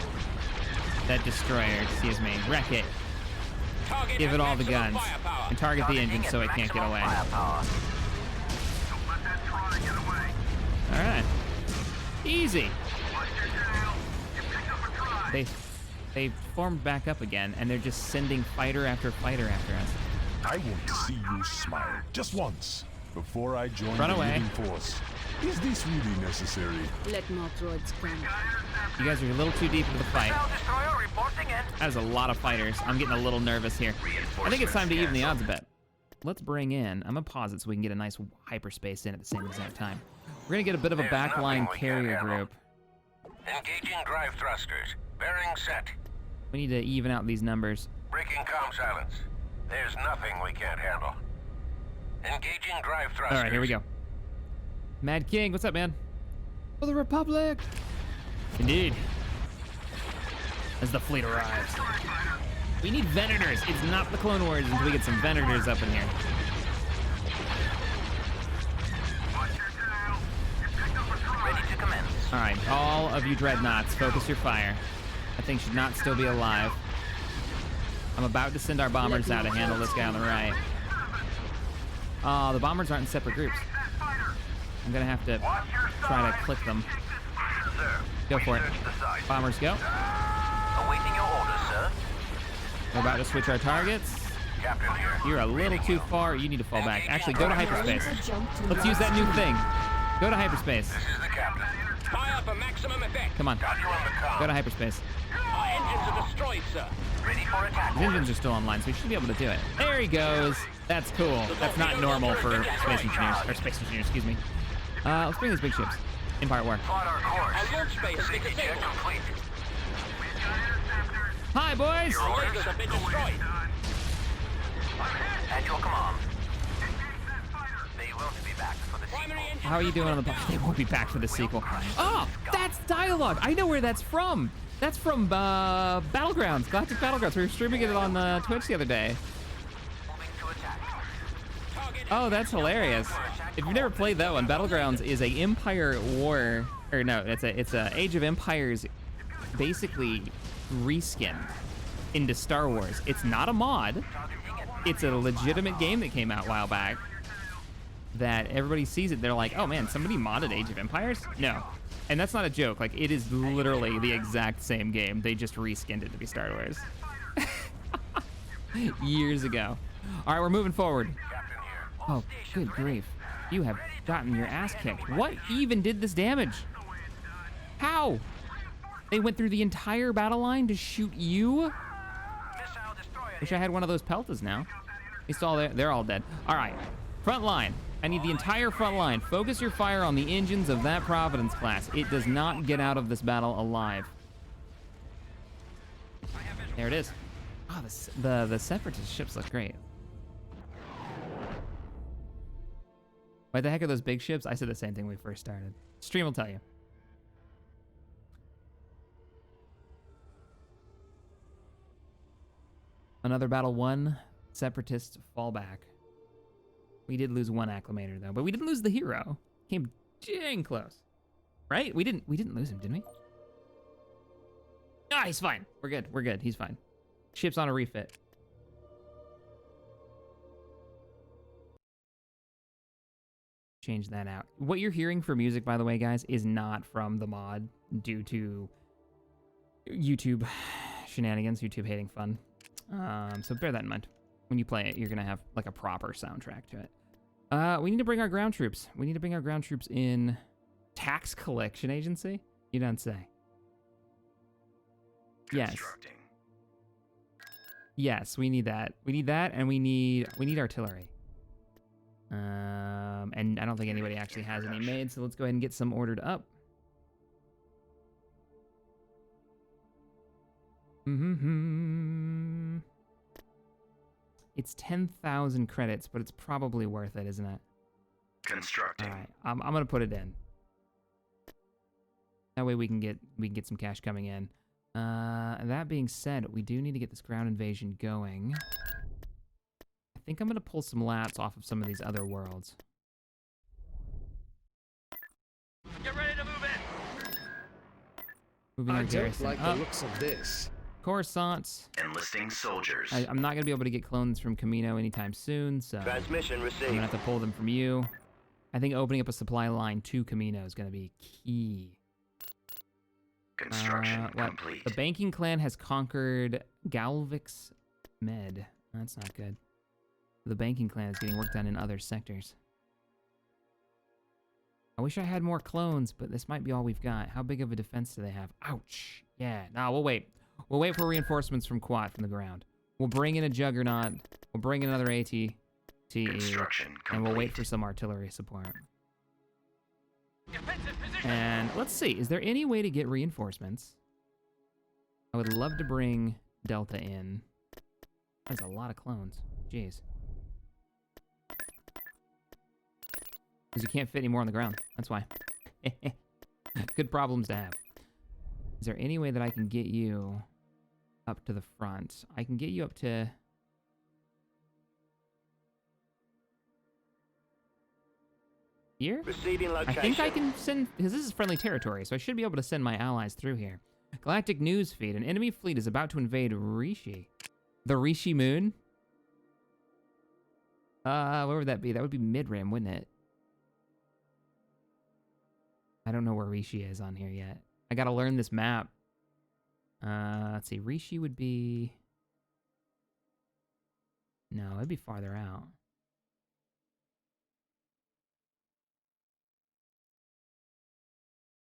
That destroyer, excuse me. Wreck it. Target Give has it all the maximum guns. firepower. And target the Targeting engine at so it can't get maximum away. firepower. Don't let that Thrawns get away. All right. Easy. They formed back up again, and they're just sending fighter after fighter after us. I want to see you smile just once before I join Run the away. leading force. Is this really necessary? Let more droids come. You guys are a little too deep into the fight. Missile destroyer reporting in. That is a lot of fighters. I'm getting a little nervous here. I think it's time to even the odds a bit. Let's bring in, I'm gonna pause it so we can get a nice hyperspace in at the same exact time. We're gonna get a bit of a There's backline nothing we can't carrier handle. group. Engaging drive thrusters. Bearing set. We need to even out these numbers. Breaking comm silence. There's nothing we can't handle. Engaging drive thrusters. All right, here we go. Mad King, what's up, man? For the Republic! Indeed. As the fleet arrives. We need Venators. It's not the Clone Wars until we get some Venators up in here. Ready to commence. All right, all of you dreadnoughts, focus your fire. That thing should not still be alive. I'm about to send our bombers out to handle this guy on the right. The bombers aren't in separate groups. I'm gonna have to try to click them. Go for it. Bombers go. Awaiting your orders, sir. We're about to switch our targets. Captain here. You're a little too far. You need to fall back. Actually, go to hyperspace. Let's use that new thing. Go to hyperspace. This is the captain. Fire for maximum effect. Come on. Got you on the comm. Go to hyperspace. Our engines are destroyed, sir. Ready for attack. His engines are still online, so he should be able to do it. There he goes. That's cool. That's not normal for space engineers. Or space engineers, excuse me. Let's bring these big ships. Empire War. Plot our course. Our launch base is Safety check disabled. complete. Hi, boys! Our lasers have been destroyed. At your command. They won't be back for the Primary engine. How are you doing on the... They won't be back for the sequel. Oh, that's dialogue. I know where that's from. That's from Battlegrounds, Galactic Battlegrounds. We were streaming it on Twitch the other day. Oh, that's hilarious. If you've never played that one, Battlegrounds is a Empire War, or no, it's a Age of Empires, basically reskinned into Star Wars. It's not a mod. It's a legitimate game that came out a while back that everybody sees it. They're like, oh man, somebody modded Age of Empires? No. And that's not a joke. Like, it is literally the exact same game. They just reskinned it to be Star Wars. Years ago. All right, we're moving forward. Oh, good grief. You have gotten your ass kicked. What even did this damage? How? They went through the entire battle line to shoot you? Wish I had one of those peltas now. It's all there. They're all dead. All right, front line. I need the entire front line. Focus your fire on the engines of that Providence class. It does not get out of this battle alive. There it is. Oh, the Separatist ships look great. Why the heck are those big ships? I said the same thing when we first started. Stream will tell you. Another battle won. Separatists fall back. We did lose one acclimator though, but we didn't lose the hero. Came dang close. Right? We didn't lose him, didn't we? Ah, he's fine. We're good. We're good. He's fine. Ship's on a refit. Change that out. What you're hearing for music, by the way, guys, is not from the mod due to YouTube shenanigans, YouTube hating fun. So bear that in mind. When you play it, you're gonna have like a proper soundtrack to it. We need to bring our ground troops. We need to bring our ground troops in. Tax collection agency? You don't say. Yes. Yes, we need that. We need that, and we need artillery. And I don't think anybody actually has any made, so let's go ahead and get some ordered up. It's 10,000 credits, but it's probably worth it, isn't it? Constructing. All right, I'm gonna put it in. That way we can get some cash coming in. That being said, we do need to get this ground invasion going. I think I'm gonna pull some lats off of some of these other worlds. Get ready to move in. Moving our I don't garrison like up. the looks of this. Coruscant. Enlisting soldiers. I'm not gonna be able to get clones from Camino anytime soon, so Transmission I'm received. gonna have to pull them from you. I think opening up a supply line to Camino is gonna be key. Construction complete. The banking clan has conquered Galvix Med. That's not good. The banking clan is getting work done in other sectors. I wish I had more clones, but this might be all we've got. How big of a defense do they have? Ouch. Yeah, no, we'll wait. We'll wait for reinforcements from Quad from the ground. We'll bring in a Juggernaut. We'll bring in another AT. Construction complete. And we'll wait for some artillery support. Defensive position. And let's see, is there any way to get reinforcements? I would love to bring Delta in. That's a lot of clones. Jeez. Because you can't fit any more on the ground. That's why. Good problems to have. Is there any way that I can get you up to the front? I can get you up to... here? Receiving I location. think I can send, because this is friendly territory, so I should be able to send my allies through here. Galactic news feed. An enemy fleet is about to invade Rishi. The Rishi moon? Where would that be? That would be Midrim, wouldn't it? I don't know where Rishi is on here yet. I gotta learn this map. Let's see. Rishi would be... no, it'd be farther out.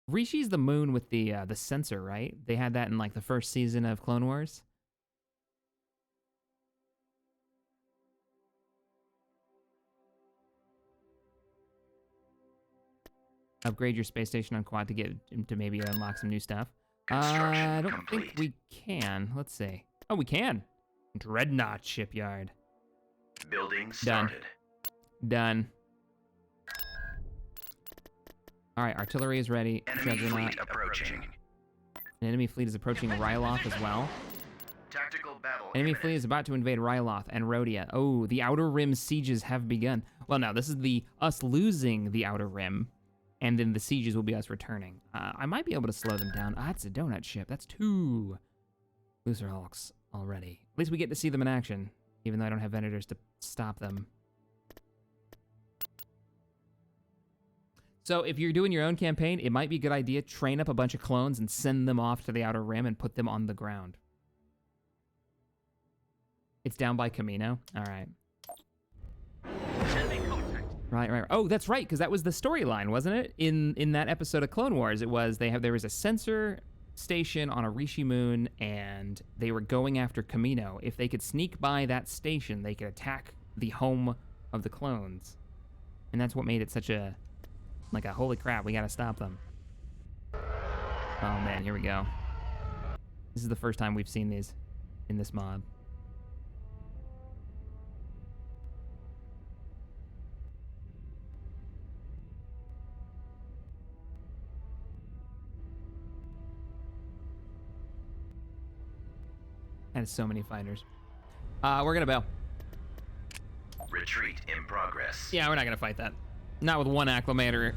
Rishi's the moon with the sensor, right? They had that in like the first season of Clone Wars. Upgrade your space station on Quad to get to maybe unlock some new stuff. I don't think we can. Let's see. Oh, we can. Dreadnought shipyard. Building started. Done. All right, artillery is ready. Enemy Juggernaut. fleet approaching. An enemy fleet is approaching Ryloth as well. Tactical battle Enemy imminent. fleet is about to invade Ryloth and Rhodia. Oh, the Outer Rim sieges have begun. Well, no, this is us losing the Outer Rim, and then the sieges will be us returning. I might be able to slow them down. Ah, it's a donut ship. That's 2 Loser Hulks already. At least we get to see them in action, even though I don't have Venators to stop them. So if you're doing your own campaign, it might be a good idea, train up a bunch of clones and send them off to the Outer Rim and put them on the ground. It's down by Camino. All right. Right. Oh, that's right, because that was the storyline, wasn't it? In that episode of Clone Wars, it was there was a sensor station on a Rishi moon, and they were going after Camino. If they could sneak by that station, they could attack the home of the clones, and that's what made it such a holy crap, we gotta stop them. Oh man, here we go. This is the first time we've seen these in this mod. That is so many fighters. We're gonna bail. Retreat in progress. Yeah, we're not gonna fight that. Not with 1 acclimator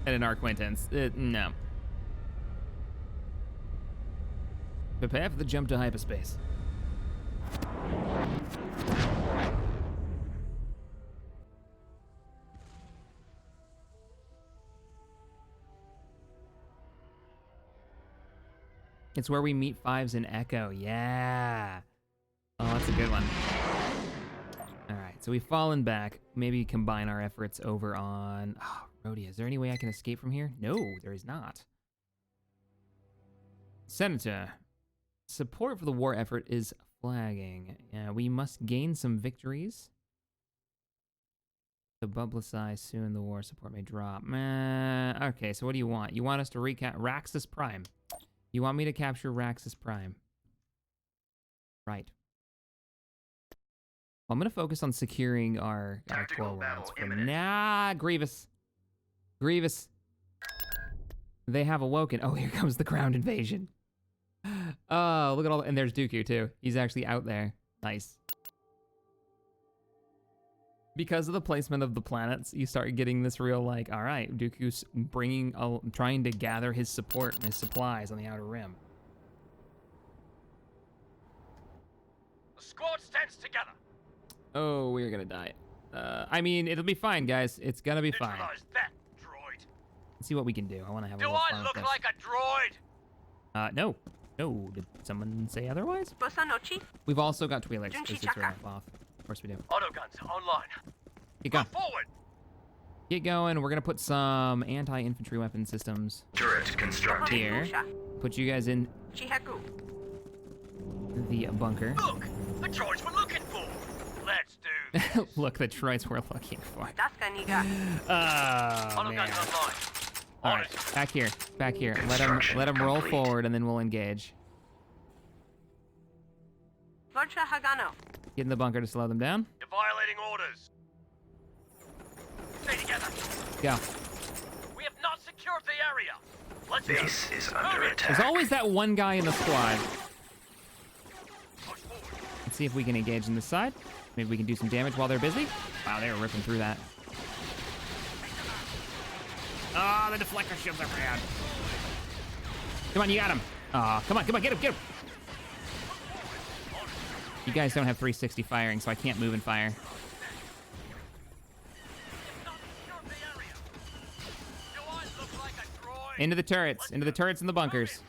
and an Arquintance. No. Prepare for the jump to hyperspace. It's where we meet Fives and Echo. Yeah. Oh, that's a good one. All right, so we've fallen back. Maybe combine our efforts over on... Oh, Rhodia, is there any way I can escape from here? No, there is not. Senator, support for the war effort is flagging. We must gain some victories. To publicize soon, the war support may drop. Okay, so what do you want? You want us to recap Raxus Prime. You want me to capture Raxus Prime. Right. I'm going to focus on securing our core worlds for now. Grievous. They have awoken. Oh, here comes the ground invasion. Oh, look at all... And there's Dooku, too. He's actually out there. Nice. Because of the placement of the planets, you start getting this real, like, all right, Dooku's trying to gather his support and his supplies on the Outer Rim. The squad stands together. Oh, we're gonna die. I mean, it'll be fine, guys. It's gonna be fine. Neutralize that droid. Let's see what we can do. I want to have a Do little fun I with look this. like a droid? No. No. Did someone say otherwise? Bosa noche. We've also got Twi'leks. Junchi This is Chaka. right off. Of course we do. Autoguns online. Get going. Move forward. Get going. We're gonna put some anti-infantry weapon systems Turret constructed. here. Put you guys in Chihaku. the bunker. Look, the droids we're looking for. Let's do this. Look, the droids we're looking for. Daskaniga. Oh, man. Autoguns online. All right, back here. Let them roll complete. forward, and then we'll engage. Vorcha Hagano. Get in the bunker to slow them down. You're violating orders. Stay together. Go. We have not secured the area. Let's go. Base is under attack. There's always that one guy in the squad. Push forward. Let's see if we can engage on this side. Maybe we can do some damage while they're busy. Wow, they were ripping through that. Ah, the deflector shields are bad. Come on, you got him. Come on, get him. You guys don't have 360 firing, so I can't move and fire. Not secured the area. Do I look like a droid? Into the turrets and the bunkers.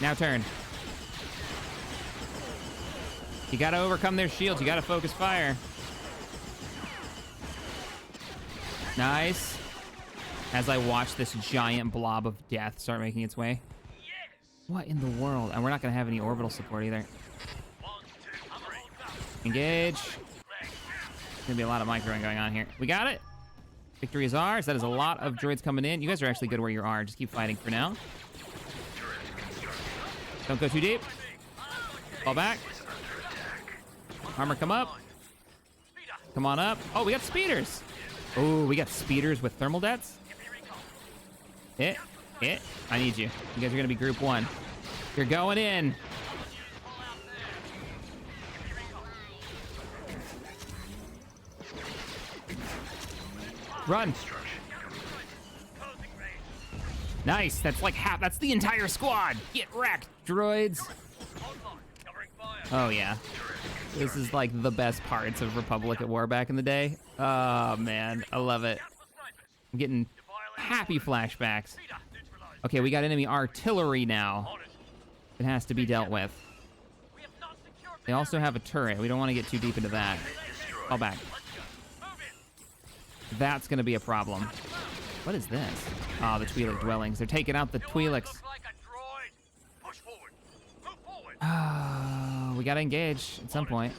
Now turn. You gotta overcome their shields. You gotta focus fire. Nice. As I watch this giant blob of death start making its way. Yes. What in the world? And we're not gonna have any orbital support either. 1, 2, 3. Engage. There's gonna be a lot of microing going on here. We got it. Victory is ours. That is a lot of droids coming in. You guys are actually good where you are. Just keep fighting for now. Don't go too deep. Fall back. Armor, come up. Come on up. Oh, we got speeders. Oh, we got speeders with thermal debts. I need you. You guys are gonna be group 1. You're going in. Run. Nice. That's like half. That's the entire squad. Get wrecked, droids. Oh yeah. This is like the best parts of Republic at War back in the day. Oh man, I love it. I'm getting happy flashbacks. Okay, we got enemy artillery now. It has to be dealt with. They also have a turret. We don't want to get too deep into that. Fall back. That's gonna be a problem. What is this? Oh, the Twi'lek dwellings. They're taking out the Twi'leks. We gotta engage at some point.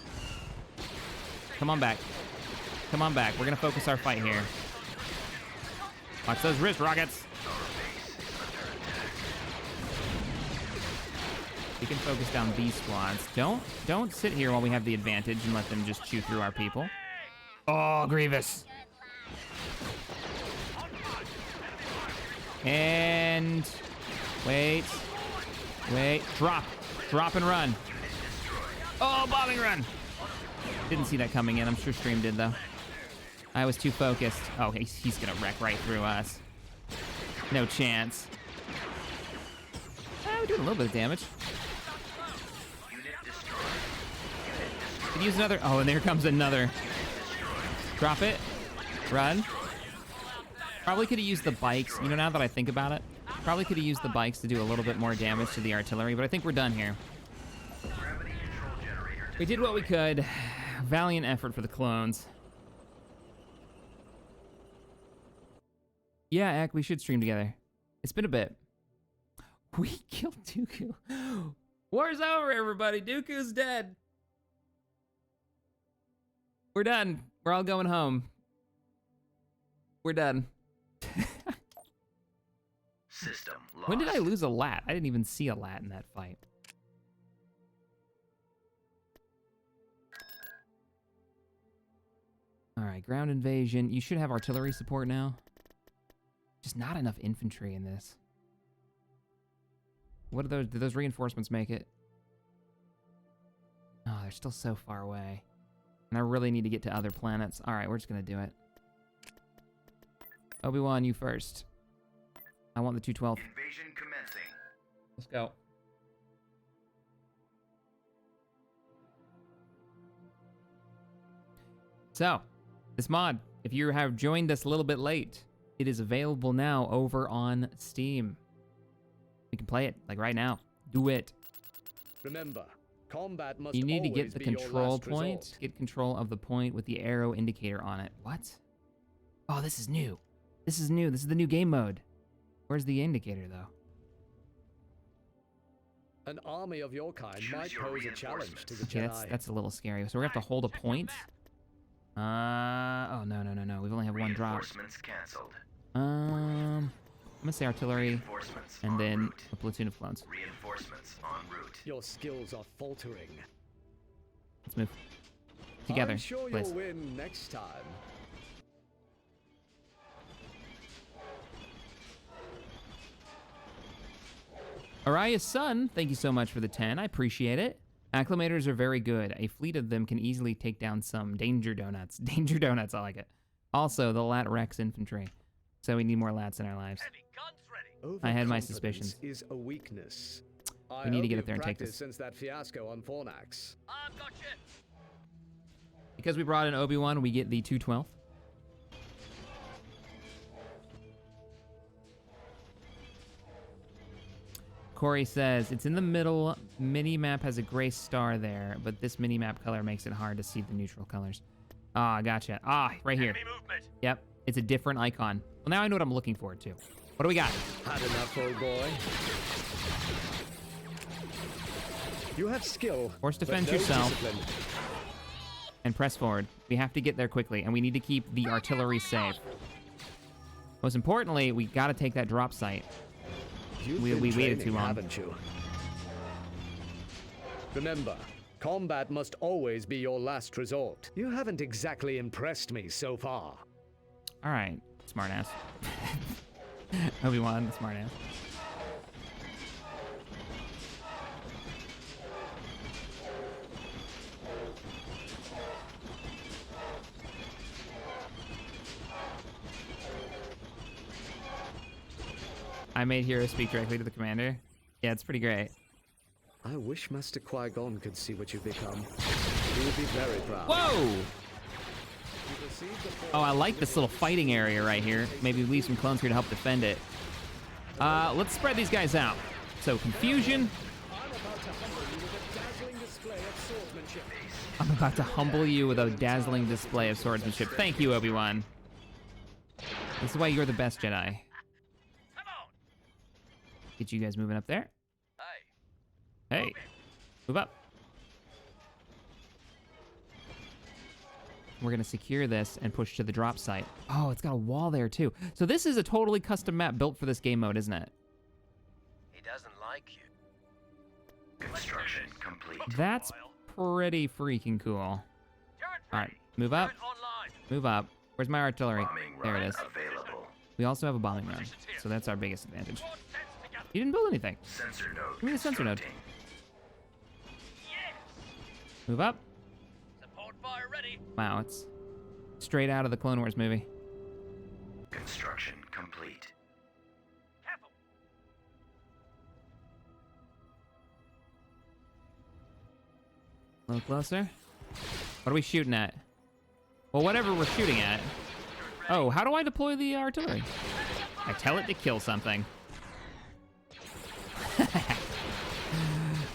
Come on back. Come on back. We're gonna focus our fight here. Watch those wrist rockets. We can focus down these squads. Don't sit here while we have the advantage and let them just chew through our people. Oh, Grievous. And wait, drop and run. Oh, bombing run. Didn't see that coming in. I'm sure stream did though. I was too focused. Oh, he's gonna wreck right through us. No chance. We're doing a little bit of damage. Could use another. Oh, and there comes another. Drop it. Run. Probably could have used the bikes. You know, now that I think about it, probably could have used the bikes to do a little bit more damage to the artillery, but I think we're done here. We did what we could. Valiant effort for the clones. Yeah, Ak, we should stream together. It's been a bit. We killed Dooku. War's over, everybody. Dooku's dead. We're done. We're all going home. We're done. System lost. When did I lose a lat? I didn't even see a lat in that fight. All right, ground invasion. You should have artillery support now. Just not enough infantry in this. What are those? Did those reinforcements make it? Oh, they're still so far away. And I really need to get to other planets. All right, we're just gonna do it. Obi-Wan, you first. I want the 212. Invasion commencing. Let's go. So, this mod, if you have joined us a little bit late, it is available now over on Steam. We can play it, like right now. Do it. Remember, combat must You need to get always the be your control last point. resort. Get control of the point with the arrow indicator on it. What? Oh, this is new. This is new. This is the new game mode. Where's the indicator, though? An army of your kind Choose might your pose a challenge to the Okay, Jedi. that's a little scary. So we're gonna have to hold a point. Oh no. We only have one drop. Reinforcements canceled. I'm gonna say artillery, Reinforcements and en then route. a platoon of clones. Reinforcements en route. Your skills are faltering. Let's move together, I'm sure please. you'll win next time. Araya's son, thank you so much for the 10. I appreciate it. Acclimators are very good. A fleet of them can easily take down some danger donuts. Danger donuts, I like it. Also, the Lat Rex infantry. So we need more Lats in our lives. Heavy guns ready. I had my Overconfidence suspicions. Is a weakness. We need to get I up there and hope take you've this. practiced since that fiasco on Fornax. I've got you. Because we brought in Obi-Wan, we get the 212. Corey says, it's in the middle. Mini-map has a gray star there, but this mini-map color makes it hard to see the neutral colors. Ah, gotcha. Ah, right here. Enemy movement. Yep, it's a different icon. Well, now I know what I'm looking for, too. What do we got? Had enough, old boy. You have skill. Force but defend no yourself. discipline. And press forward. We have to get there quickly, and we need to keep the artillery safe. Most importantly, we got to take that drop site. You've We been waited training, too long. haven't you? Remember, combat must always be your last resort. You haven't exactly impressed me so far. All right, smartass. Obi-Wan, smart ass. I made Hero speak directly to the commander. Yeah, it's pretty great. I wish Master Qui-Gon could see what you've become. He would be very proud. Whoa! Oh, I like this little fighting area right here. Maybe leave some clones here to help defend it. Let's spread these guys out. So, confusion. I'm about to humble you with a dazzling display of swordsmanship. Thank you, Obi-Wan. This is why you're the best Jedi. Come on. Get you guys moving up there. Hey, move up. We're gonna secure this and push to the drop site. Oh, it's got a wall there too. So this is a totally custom map built for this game mode, isn't it? He doesn't like you. Construction complete. That's pretty freaking cool. All right, move up, move up. Where's my artillery? There it is. Available. We also have a bombing run, so that's our biggest advantage. You didn't build anything. Sensor node. Give me the sensor node. constructing. Move up. Support fire ready. Wow, it's straight out of the Clone Wars movie. Construction complete. Careful. A little closer. What are we shooting at? Well, whatever we're shooting at. Oh, how do I deploy the artillery? I tell it to kill something.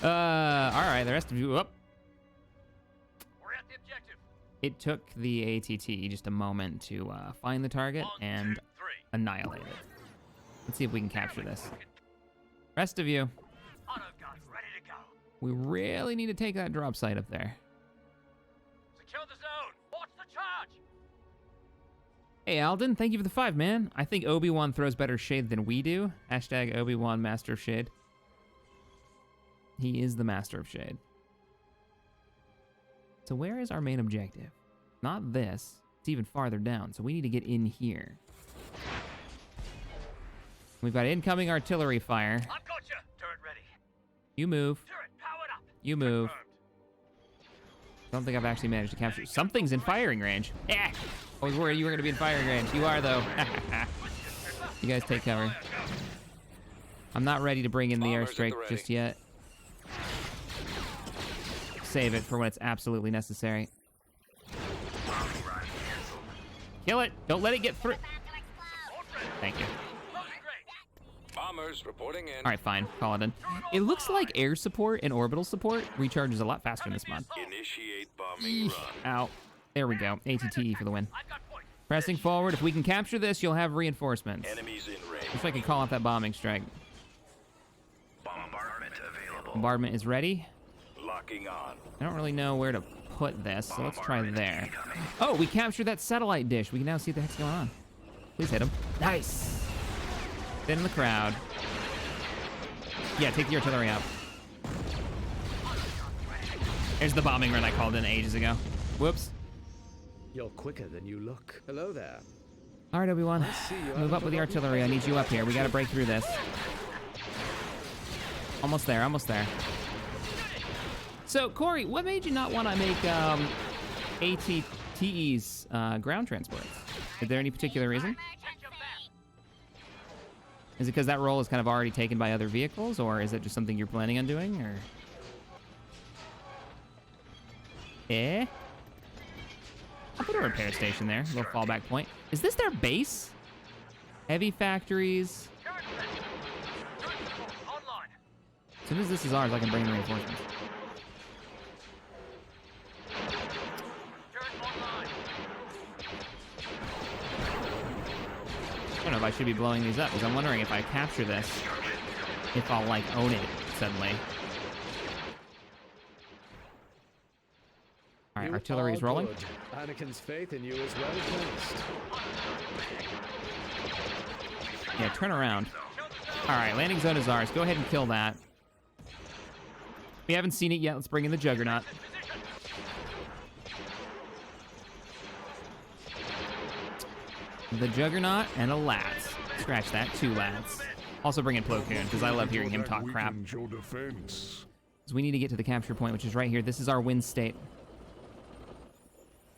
All right, the rest of you up. We're at the objective. It took the ATT just a moment to find the target 1, and 2, 3. annihilate it. Let's see if we can capture this. Rest of you, Auto guns ready to go. we really need to take that drop site up there. Secure the zone. Watch the charge. Hey Alden, thank you for the 5, man. I think Obi-Wan throws better shade than we do. Hashtag Obi-Wan Master of Shade. He is the Master of Shade. So where is our main objective? Not this. It's even farther down, so we need to get in here. We've got incoming artillery fire. I've got you. Turret ready. You move. Turret powered up. You move. Confirmed. Don't think I've actually managed to capture. Something's in firing range. I was worried you were going to be in firing range. You are, though. You guys take cover. I'm not ready to bring in the airstrike just yet. Save it for when it's absolutely necessary. Kill it. Don't let it get through. Thank you. Bombers reporting in. All right, fine. Call it in. It looks like air support and orbital support recharges a lot faster in this mod. Initiate bombing run. Ow. There we go. ATT for the win. I've got point. Pressing forward. If we can capture this, you'll have reinforcements. Enemies in range. Wish I could call off that bombing strike. Bombardment available. Bombardment is ready. Locking on. I don't really know where to put this, so let's try there. Oh, we captured that satellite dish. We can now see what the heck's going on. Please hit him. Nice. Get in the crowd. Yeah, take the artillery out. There's the bombing run I called in ages ago. Whoops. You're quicker than you look. Hello there. All right, Obi-Wan. see you Move up with the artillery. I need you up here. We gotta break through this. Almost there, almost there. So, Corey, what made you not want to make ATTE's ground transports? Is there any particular reason? Is it because that role is kind of already taken by other vehicles, or is it just something you're planning on doing, or? I'll put a repair station there, a little fallback point. Is this their base? Heavy factories. Online. As soon as this is ours, I can bring in reinforcements. Turret online. I don't know if I should be blowing these up, because I'm wondering if I capture this, if I'll, like, own it suddenly. All right, artillery's rolling. Good. Anakin's faith in you is well placed. Yeah, turn around. All right, landing zone is ours. Go ahead and kill that. We haven't seen it yet. Let's bring in the Juggernaut. The Juggernaut and a Lat. Scratch that. 2 lads. Also bring in Plo Koon, because I love hearing him talk crap. Your defense. So we need to get to the capture point, which is right here. This is our win state.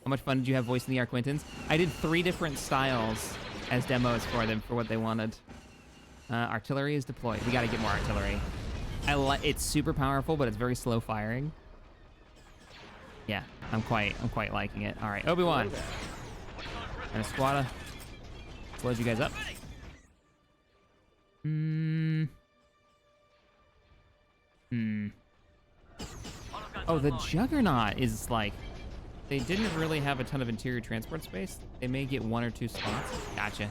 How much fun did you have voicing the Arquintans? I did 3 different styles as demos for them for what they wanted. Artillery is deployed. We got to get more artillery. It's super powerful, but it's very slow firing. Yeah, I'm quite liking it. All right, Obi-Wan and Esquada. Let's load you guys up. Oh, the Juggernaut is like, they didn't really have a ton of interior transport space. They may get 1 or 2 spots. Gotcha.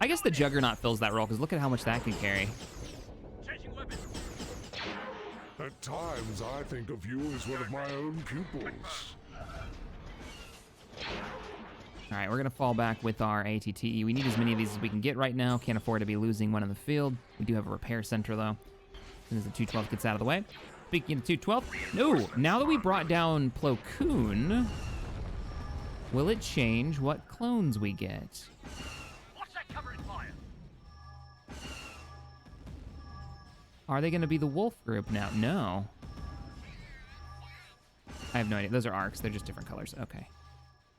I guess the Juggernaut fills that role, because look at how much that can carry. At times, I think of you as one of my own pupils. All right, we're going to fall back with our ATTE. We need as many of these as we can get right now. Can't afford to be losing one in the field. We do have a repair center, though, as soon as the 212 gets out of the way. Speaking of 212, no, now that we brought down Plo Koon, will it change what clones we get? Watch that covering fire. Are they going to be the wolf group now? No. I have no idea. Those are arcs. They're just different colors. Okay.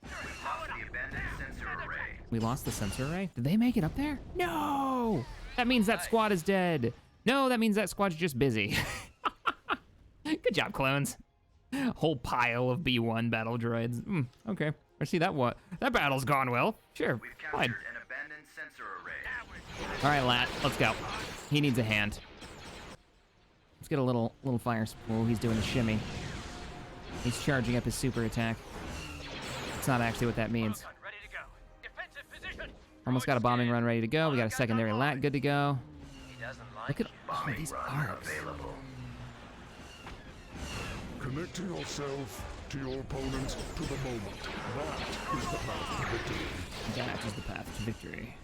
Lost the abandoned sensor array. We lost the sensor array? Did they make it up there? No! That means that squad is dead. No, that means that squad's just busy. Good job, clones. Whole pile of B1 battle droids. Okay. I see that what? That battle's gone well. Sure. We've Fine. captured an abandoned sensor array. All right, Lat. Let's go. He needs a hand. Let's get a little fire spool. He's doing a shimmy. He's charging up his super attack. That's not actually what that means. Ready to go. Defensive position. Almost got a bombing run ready to go. We got a secondary Lat good to go. He doesn't like Look at these arcs. Available. Connecting yourself to your opponent to the moment. That is the path to victory. That is the path to victory.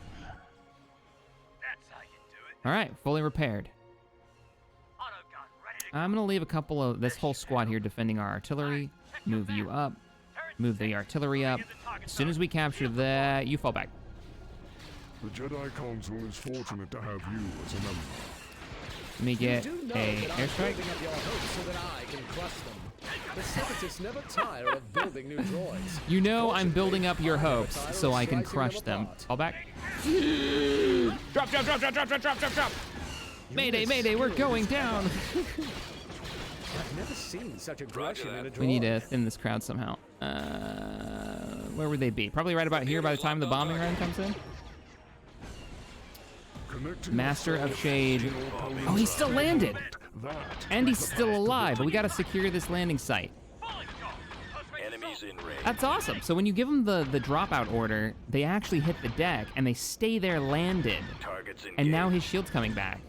That's how you do it. All right, fully repaired. Autogun ready to go. I'm gonna leave a couple of this whole squad here defending our artillery. Move you up. Move the artillery up. As soon as we capture that, you fall back. The Jedi Council is fortunate to have you as a member. Let me get You do know a that I'm airstrike. building up your hopes so that I can crush them. The Separatists never tire of building new droids. You know I'm building up your hopes so I can crush them. Fall back. Drop, drop, drop, drop, drop, drop, drop, drop, drop. Mayday, mayday, we're going down. I've never seen such aggression in a droid. We need to thin this crowd somehow. Where would they be? Probably right about here by the time the bombing run comes in. Master of Shade. Oh, he still landed. And he's still alive, but we gotta secure this landing site. Enemies in range. That's awesome. So when you give them the dropout order, they actually hit the deck and they stay there landed. Targets engaged. And now his shield's coming back.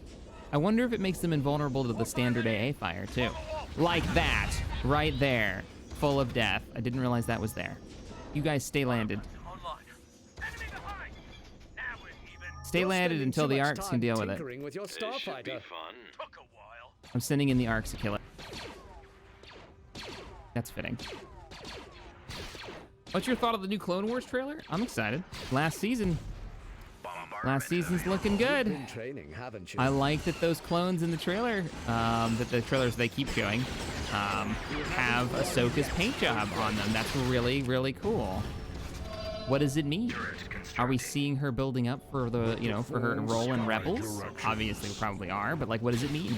I wonder if it makes them invulnerable to the standard AA fire too. Like that, right there, full of death. I didn't realize that was there. You guys stay landed. Online. Enemy behind. Now we're even. Stay landed until the arcs can deal with it. Tinkering with your This should be starfighter. fun. Took a while. I'm sending in the arcs to kill it. That's fitting. What's your thought of the new Clone Wars trailer? I'm excited. Last season's looking good. Been training, haven't you? I like that those clones in the trailer, that the trailers they keep showing, have Ahsoka's paint job on them. That's really, really cool. What does it mean? Are we seeing her building up for the, for her role in Rebels? Obviously, we probably are, but like, what does it mean?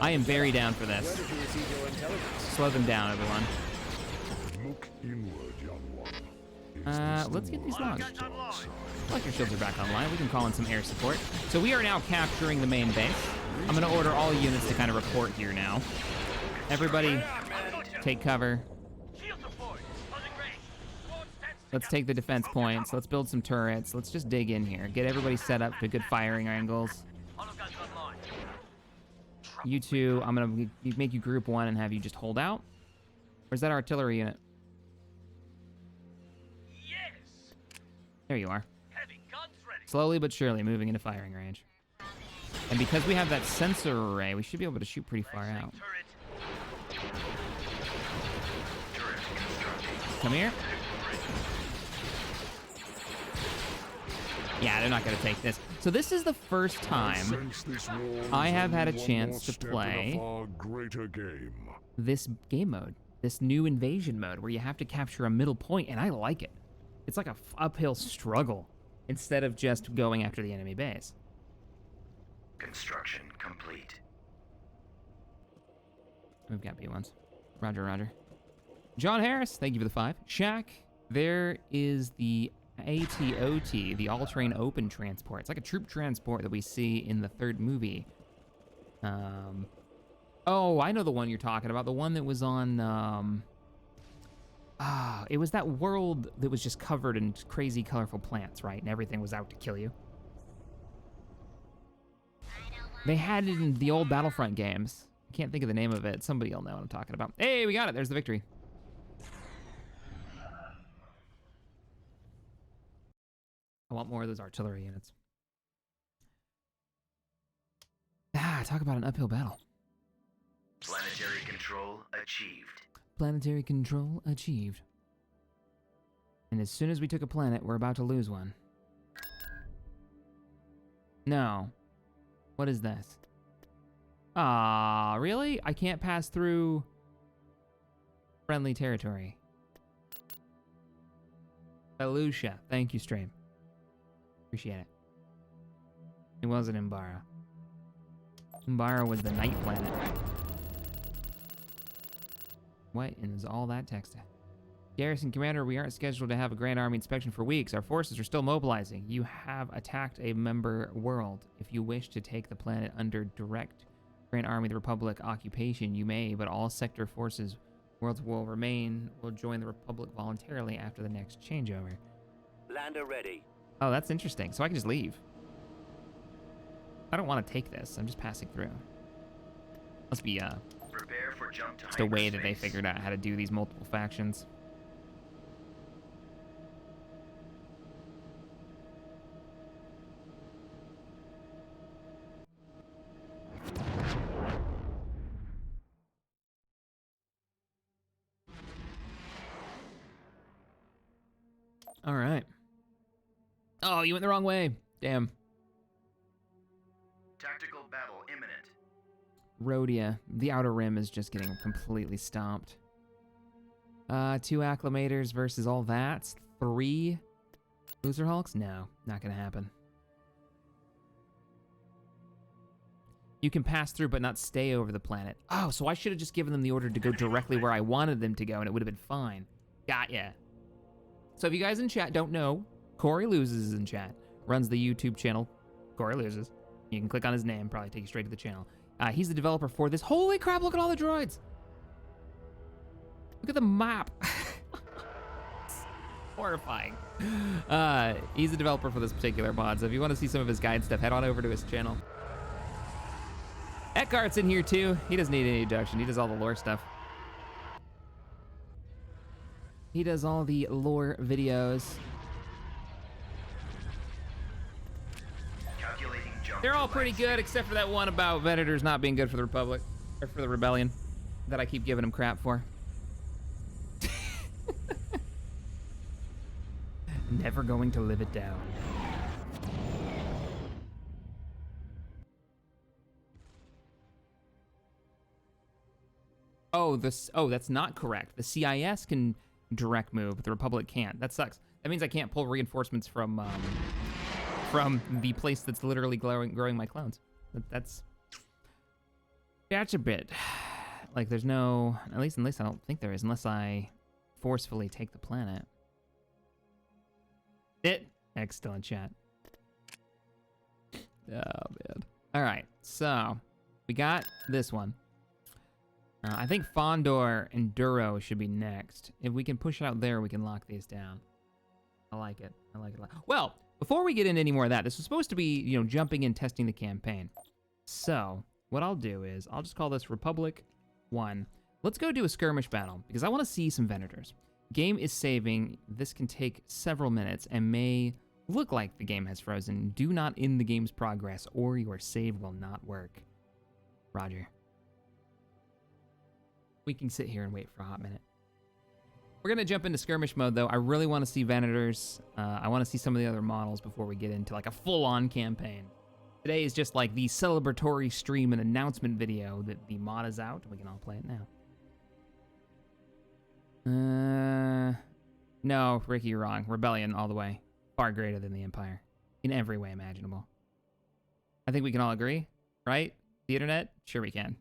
I am very down for Where this. did you receive your intelligence? Slow them down, everyone. Look inward, young one. Let's get these logs. Collector shields are back online. We can call in some air support. So we are now capturing the main base. I'm gonna order all units to kind of report here now. Everybody, take cover. Shield deployed. Closing range. Squad stands Let's take the defense points. Let's build some turrets. Let's just dig in here. Get everybody set up to good firing angles. Autoguns online. You two, I'm gonna make you group one and have you just hold out. Where's that artillery unit? Yes. There you are. Heavy guns ready. Slowly but surely moving into firing range. And because we have that sensor array, we should be able to shoot pretty far out. Turret. Come here. Yeah, they're not going to take this. So this is the first time I have had a chance to play this game mode, this new invasion mode, where you have to capture a middle point, and I like it. It's like a uphill struggle instead of just going after the enemy base. Construction complete. We've got B1s. Roger, roger. John Harris, thank you for the 5. Shaq, there is the ATOT, the all-terrain open transport. It's like a troop transport that we see in the 3rd movie. Oh, I know the one you're talking about. The one that was on, it was that world that was just covered in crazy colorful plants, right? And everything was out to kill you. They had it in the old Battlefront games. I can't think of the name of it. Somebody will know what I'm talking about. Hey, we got it. There's the victory. I want more of those artillery units. Talk about an uphill battle. Planetary control achieved. Planetary control achieved. And as soon as we took a planet, we're about to lose one. No. What is this? Ah, really? I can't pass through friendly territory. Felucia, thank you, stream. Appreciate it. It wasn't Umbara. Umbara was the night planet. What is all that text? Garrison Commander, we aren't scheduled to have a Grand Army inspection for weeks. Our forces are still mobilizing. You have attacked a member world. If you wish to take the planet under direct Grand Army of the Republic occupation, you may, but all sector forces worlds will join the Republic voluntarily after the next changeover. Lander ready. Oh, that's interesting. So I can just leave. I don't want to take this. I'm just passing through. Must be Prepare for jump to just a way that they hyperspace. figured out how to do these multiple factions. All right. Oh, you went the wrong way. Damn. Tactical battle imminent. Rhodia. The Outer Rim is just getting completely stomped. 2 Acclimators versus all that. 3 Loser Hulks? No, not gonna happen. You can pass through but not stay over the planet. Oh, so I should have just given them the order to go directly where I wanted them to go and it would have been fine. Got ya. So if you guys in chat don't know, Corey Loses is in chat. Runs the YouTube channel, Corey Loses. You can click on his name, probably take you straight to the channel. He's the developer for this. Holy crap, look at all the droids. Look at the map. It's horrifying. He's the developer for this particular mod, so if you want to see some of his guide stuff, head on over to his channel. Eckhart's in here too. He doesn't need any introduction. He does all the lore stuff. He does all the lore videos. Calculating jump. They're all to pretty light good, speed. except for that one about Venators not being good for the Republic, or for the Rebellion, that I keep giving him crap for. Never going to live it down. Oh, that's not correct. The CIS can direct move, but the Republic can't. That sucks. That means I can't pull reinforcements from the place that's literally growing my clones. That's a bit like there's no, at least I don't think there is, unless I forcefully take the planet. Excellent chat. Oh man. All right, so we got this one. I think Fondor and Duro should be next. If we can push it out there, we can lock these down. I like it. I like it a lot. Well, before we get into any more of that, this was supposed to be, you know, jumping in, testing the campaign. So what I'll do is I'll just call this Republic 1. Let's go do a skirmish battle because I want to see some Venators. Game is saving. This can take several minutes and may look like the game has frozen. Do not end the game's progress or your save will not work. Roger. We can sit here and wait for a hot minute. We're gonna jump into skirmish mode though. I really want to see Venators. I want to see some of the other models before we get into like a full-on campaign. Today is just like the celebratory stream and announcement video that the mod is out. We can all play it now. No, Ricky, you're wrong. Rebellion all the way. Far greater than the Empire. In every way imaginable. I think we can all agree, right? The internet? Sure we can.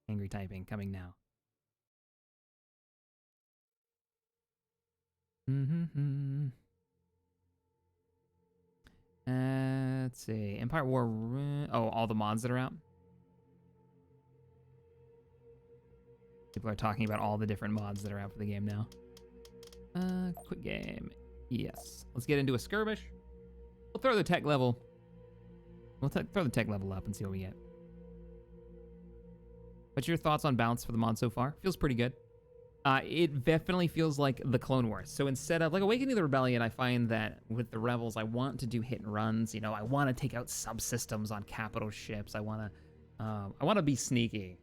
Angry typing coming now. Let's see. Empire War. Oh, all the mods that are out. People are talking about all the different mods that are out for the game now. Quick game. Yes. Let's get into a skirmish. We'll throw the tech level. We'll throw the tech level up and see what we get. What's your thoughts on balance for the mod so far? Feels pretty good. It definitely feels like the Clone Wars. So instead of like Awakening of the Rebellion, I find that with the Rebels, I want to do hit and runs. You know, I want to take out subsystems on capital ships. I want to be sneaky,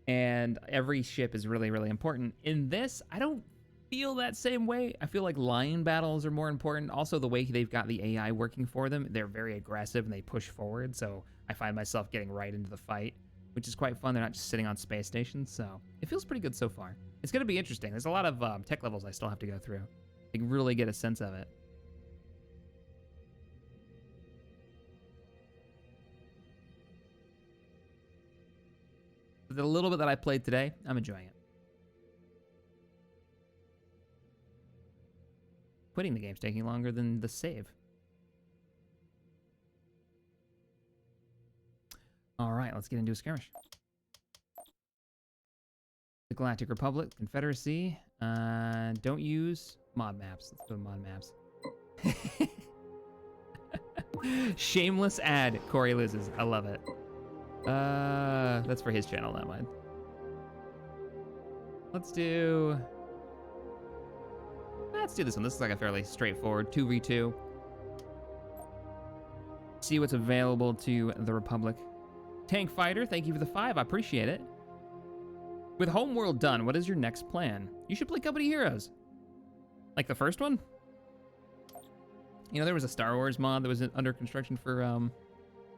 and every ship is really, really important. In this, I don't feel that same way. I feel like line battles are more important. Also, the way they've got the AI working for them, they're very aggressive and they push forward. So I find myself getting right into the fight, which is quite fun. They're not just sitting on space stations, so it feels pretty good so far. It's going to be interesting. There's a lot of tech levels I still have to go through. You can really get a sense of it. The little bit that I played today, I'm enjoying it. Quitting the game's taking longer than the save. All right, let's get into a skirmish. The Galactic Republic, Confederacy. Don't use mod maps. Let's go to mod maps. Shameless ad. Corey loses. I love it. That's for his channel, not mine. Let's do this one. This is like a fairly straightforward 2v2. See what's available to the Republic. Tank Fighter, thank you for the 5. I appreciate it. With Homeworld done, what is your next plan? You should play Company Heroes. Like the first one? You know, there was a Star Wars mod that was under construction for,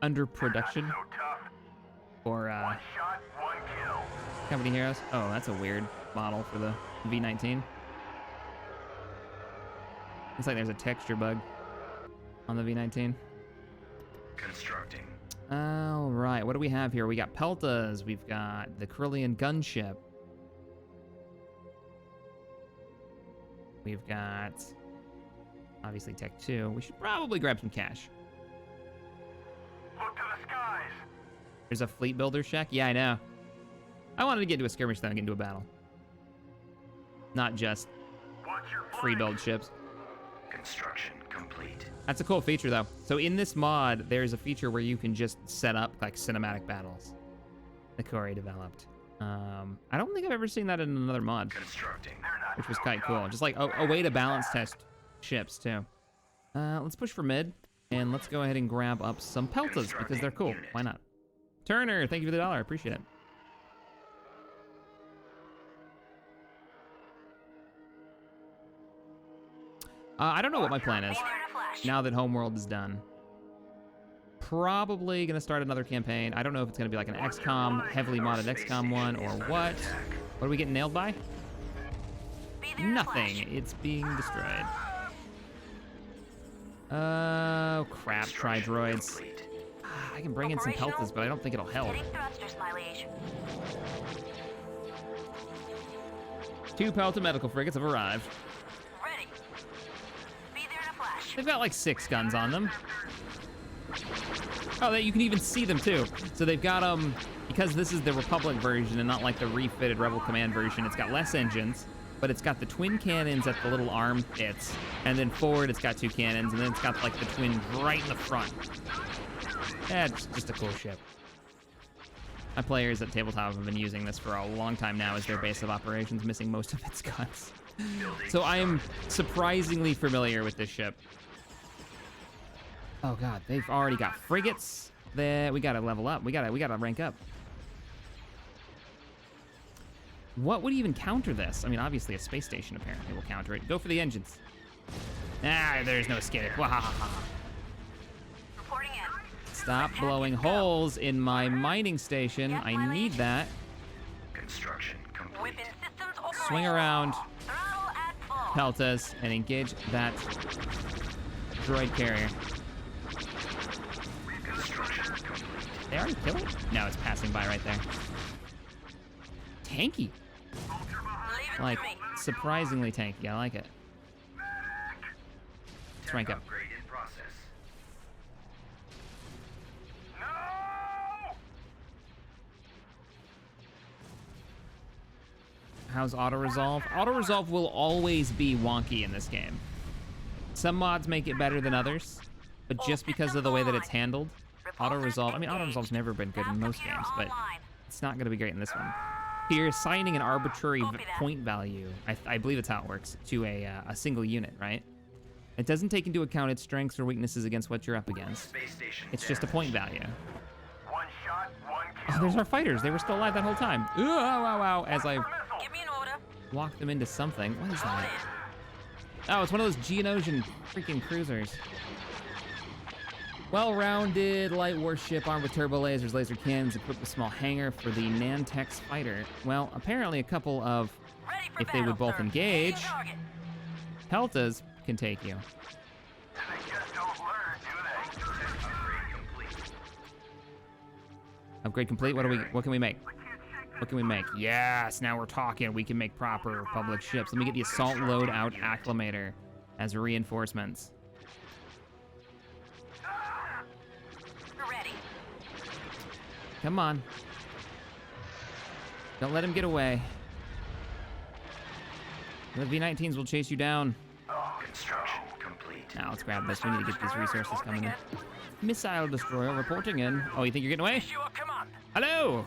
under production. For, One shot, one kill. Company Heroes. Oh, that's a weird model for the V19. Looks like there's a texture bug on the V19. Constructing. All right, what do we have here? We got Peltas. We've got the Corellian gunship. We've got, obviously, Tech 2. We should probably grab some cash. Look to the skies. There's a fleet builder shack. Yeah, I know. I wanted to get into a skirmish, then get into a battle. Not just Watch your free build ships. Construction complete. That's a cool feature, though. So in this mod, there's a feature where you can just set up like cinematic battles that Corey developed. I don't think I've ever seen that in another mod, Constructing. which was quite cool. Just like a way to balance test ships, too. Let's push for mid, and let's go ahead and grab up some Peltas, because they're cool. Why not? Turner, thank you for the $1. I appreciate it. I don't know what my plan is now that Homeworld is done. Probably gonna start another campaign. I don't know if it's gonna be like an XCOM, heavily modded XCOM one, or what. What are we getting nailed by? Nothing. It's being destroyed. Oh crap! Try droids. I can bring in some Peltas, but I don't think it'll help. 2 Pelta medical frigates have arrived. They've got like 6 guns on them. Oh, you can even see them too. So they've got because this is the Republic version and not like the refitted Rebel Command version, it's got less engines, but it's got the twin cannons at the little arm pits, and then forward it's got 2 cannons, and then it's got like the twin right in the front. Yeah, it's just a cool ship. My players at Tabletop have been using this for a long time now as their base of operations, missing most of its guns. So I am surprisingly familiar with this ship. Oh god, they've already got frigates. We gotta level up. We gotta rank up. What would even counter this? I mean, obviously a space station apparently will counter it. Go for the engines. Ah, there's no escape. Wahahaha. Reporting in. Stop blowing holes in my mining station. I need that. Construction complete. Weapon systems operational. Swing around, Throttle at full. Peltas, and engage that droid carrier. Construction complete. They already killed it? No, it's passing by right there. Tanky. Leave it Like, to me. surprisingly tanky. I like it. Let's rank up. Upgrade in process. No! How's auto-resolve? Auto-resolve will always be wonky in this game. Some mods make it better than others, but just because of the way that it's handled, auto-resolve, I mean, auto-resolve's never been good in most games, but it's not going to be great in this one. You're assigning an arbitrary point value, I believe it's how it works, to a single unit, right? It doesn't take into account its strengths or weaknesses against what you're up against. Space station It's just a point value. One shot, one Oh, kill. there's our fighters. They were still alive that whole time. Ooh, ow, ow, ow, as I Give me an order. walked them into something. What is that? Oh, it's one of those Geonosian freaking cruisers. Well-rounded light warship armed with turbo lasers, laser cannons, equipped with small hangar for the Nantex fighter. Well, apparently a couple of, Ready for if they would battle, both sir. engage, Target. Peltas can take you. And they just don't learn, do they? Upgrade complete. What can we make? What can we make? Yes, now we're talking. We can make proper Republic ships. Let me get the assault loadout acclimator as reinforcements. Ready. Come on. Don't let him get away. The V-19s will chase you down. Construction complete. Now let's grab this. We need to get these resources coming in. Missile destroyer reporting in. Oh, you think you're getting away? Issue a command. Hello.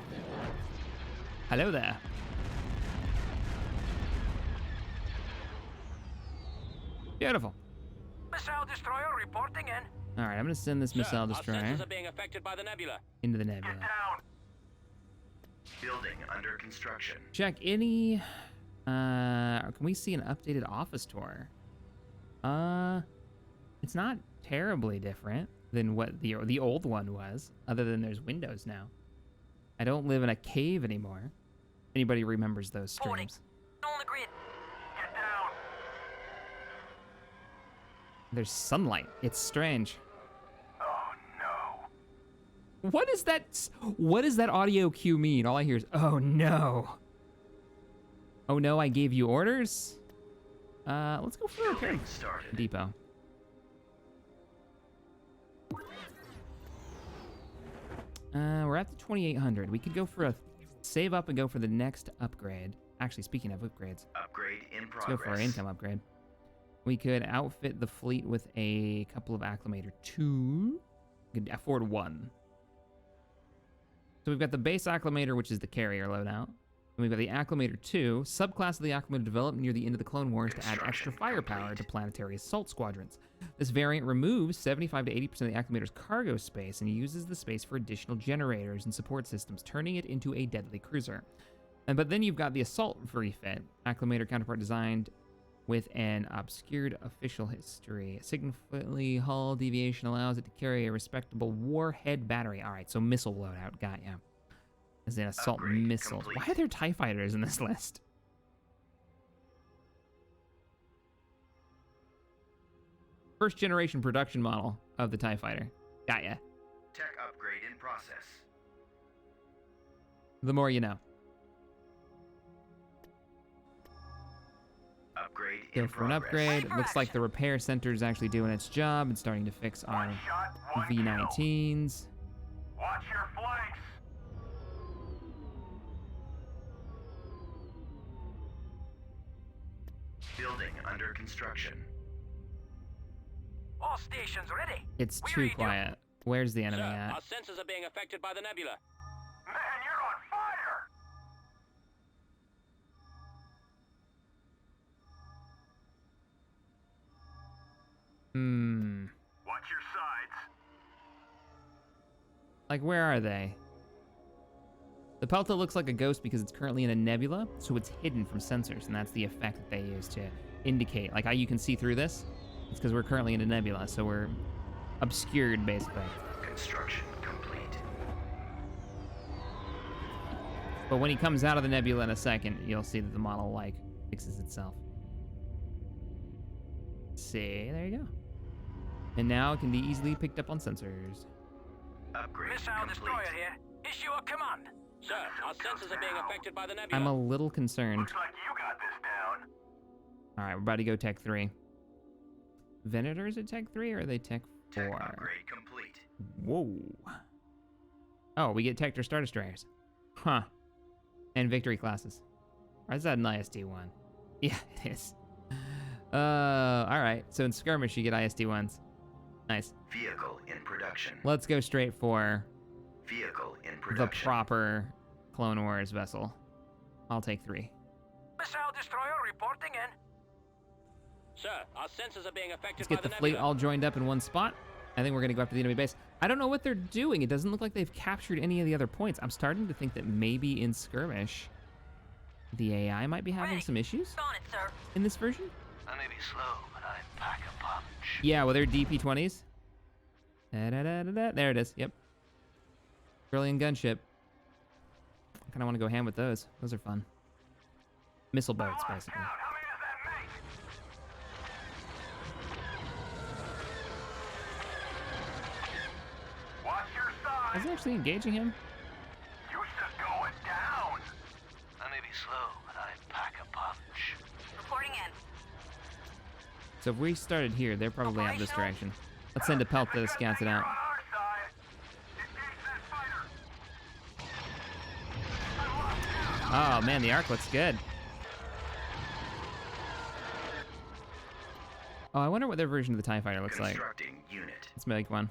Hello there. Beautiful. Missile destroyer reporting in. All right, I'm gonna send this missile destroyer Our sensors are being affected by the nebula. into the nebula. Down. Building under construction. Check any. Can we see an updated office tour? It's not terribly different than what the old one was, other than there's windows now. I don't live in a cave anymore. Anybody remembers those streams? On the grid. Get down. There's sunlight. It's strange. Oh, no. What is that? What does that audio cue mean? All I hear is, "Oh no." Oh no, I gave you orders. Let's go for a repair Started. depot. We're at the 2800. We could go for a save up and go for the next upgrade. Actually, speaking of upgrades, Upgrade in let's progress. go for our income upgrade. We could outfit the fleet with a couple of Acclimator 2. We could afford one. So we've got the base Acclimator, which is the carrier loadout. And we've got the Acclimator 2, subclass of the Acclimator developed near the end of the Clone Wars to add extra firepower to planetary assault squadrons. This variant removes 75 to 80% of the Acclimator's cargo space and uses the space for additional generators and support systems, turning it into a deadly cruiser. But then you've got the assault refit, Acclimator counterpart designed with an obscured official history. Significantly hull deviation allows it to carry a respectable warhead battery. All right, so missile loadout, got ya. As in assault Upgrade missiles. complete. Why are there TIE fighters in this list? First generation production model of the TIE fighter. Got ya. Tech upgrade in process. The more you know. Upgrade Go in for an progress. upgrade. Looks like the repair center is actually doing its job and starting to fix our One shot, one kill. V-19s. Watch your flanks. Building under construction. All stations ready. It's We too read you. quiet. Where's the Sir, enemy our at? sensors are being affected by the nebula. Man, you're on fire. Watch your sides. Like, where are they? The Pelta looks like a ghost because it's currently in a nebula, so it's hidden from sensors, and that's the effect that they use to indicate. Like how you can see through this, it's because we're currently in a nebula, so we're obscured, basically. Construction complete. But when he comes out of the nebula in a second, you'll see that the model, like, fixes itself. See, there you go. And now it can be easily picked up on sensors. Upgrade Missile complete. destroyer here. Issue a command. Sir, our sensors are being affected by the nebula. I'm a little concerned. Looks like you got this down. All right, we're about to go Tech 3. Venators at Tech 3, or are they Tech 4? Tech upgrade complete. Whoa. Oh, we get Tector Star Destroyers. Huh. And victory classes. Or is that an ISD-1? Yeah, it is. All right. So in Skirmish, you get ISD-1s. Nice. Vehicle in production. Let's go straight for Vehicle in the production. proper Clone Wars vessel. I'll take 3. Missile destroyer reporting in. Sir, our sensors are being affected Let's by get the the fleet nebula. all joined up in one spot. I think we're going to go after the enemy base. I don't know what they're doing. It doesn't look like they've captured any of the other points. I'm starting to think that maybe in Skirmish, the AI might be having some issues On it, sir. in this version. I may be slow, but I pack a punch. Yeah, well, they're DP-20s. Da-da-da-da-da. There it is. Yep. Brilliant gunship. I kind of want to go ham with those. Those are fun. Missile boats, basically. How many does that make? Watch your side. Is it actually engaging him? You should going down. I may be slow, but I pack a punch. Reporting in. So if we started here, they're probably out this direction. Let's send a pelt to scout it out. On our side. Engage that fighter. Oh man, the arc looks good. Oh, I wonder what their version of the TIE Fighter looks like. Constructing unit. Let's make one.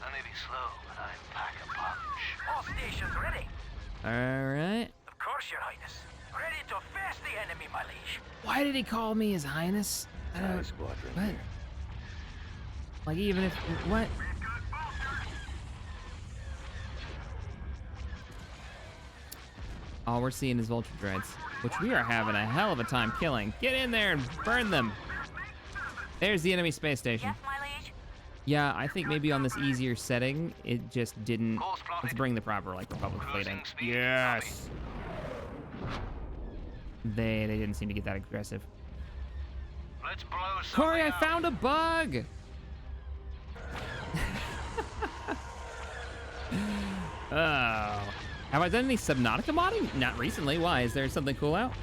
I may be slow, but I pack a punch. All stations ready. Alright. Of course, Your Highness. Ready to face the enemy, my liege. Why did he call me His Highness? I don't... Squadron. What? Like even if... What? All we're seeing is Vulture Dreads, which we are having a hell of a time killing. Get in there and burn them. There's the enemy space station. Yes, my liege. Yeah, I think maybe on this easier setting, it just didn't... Let's bring the proper, like, Republic fleeting. Yes! They didn't seem to get that aggressive. Let's blow Corey, I found a bug! Oh. Have I done any Subnautica modding? Not recently. Why? Is there something cool out?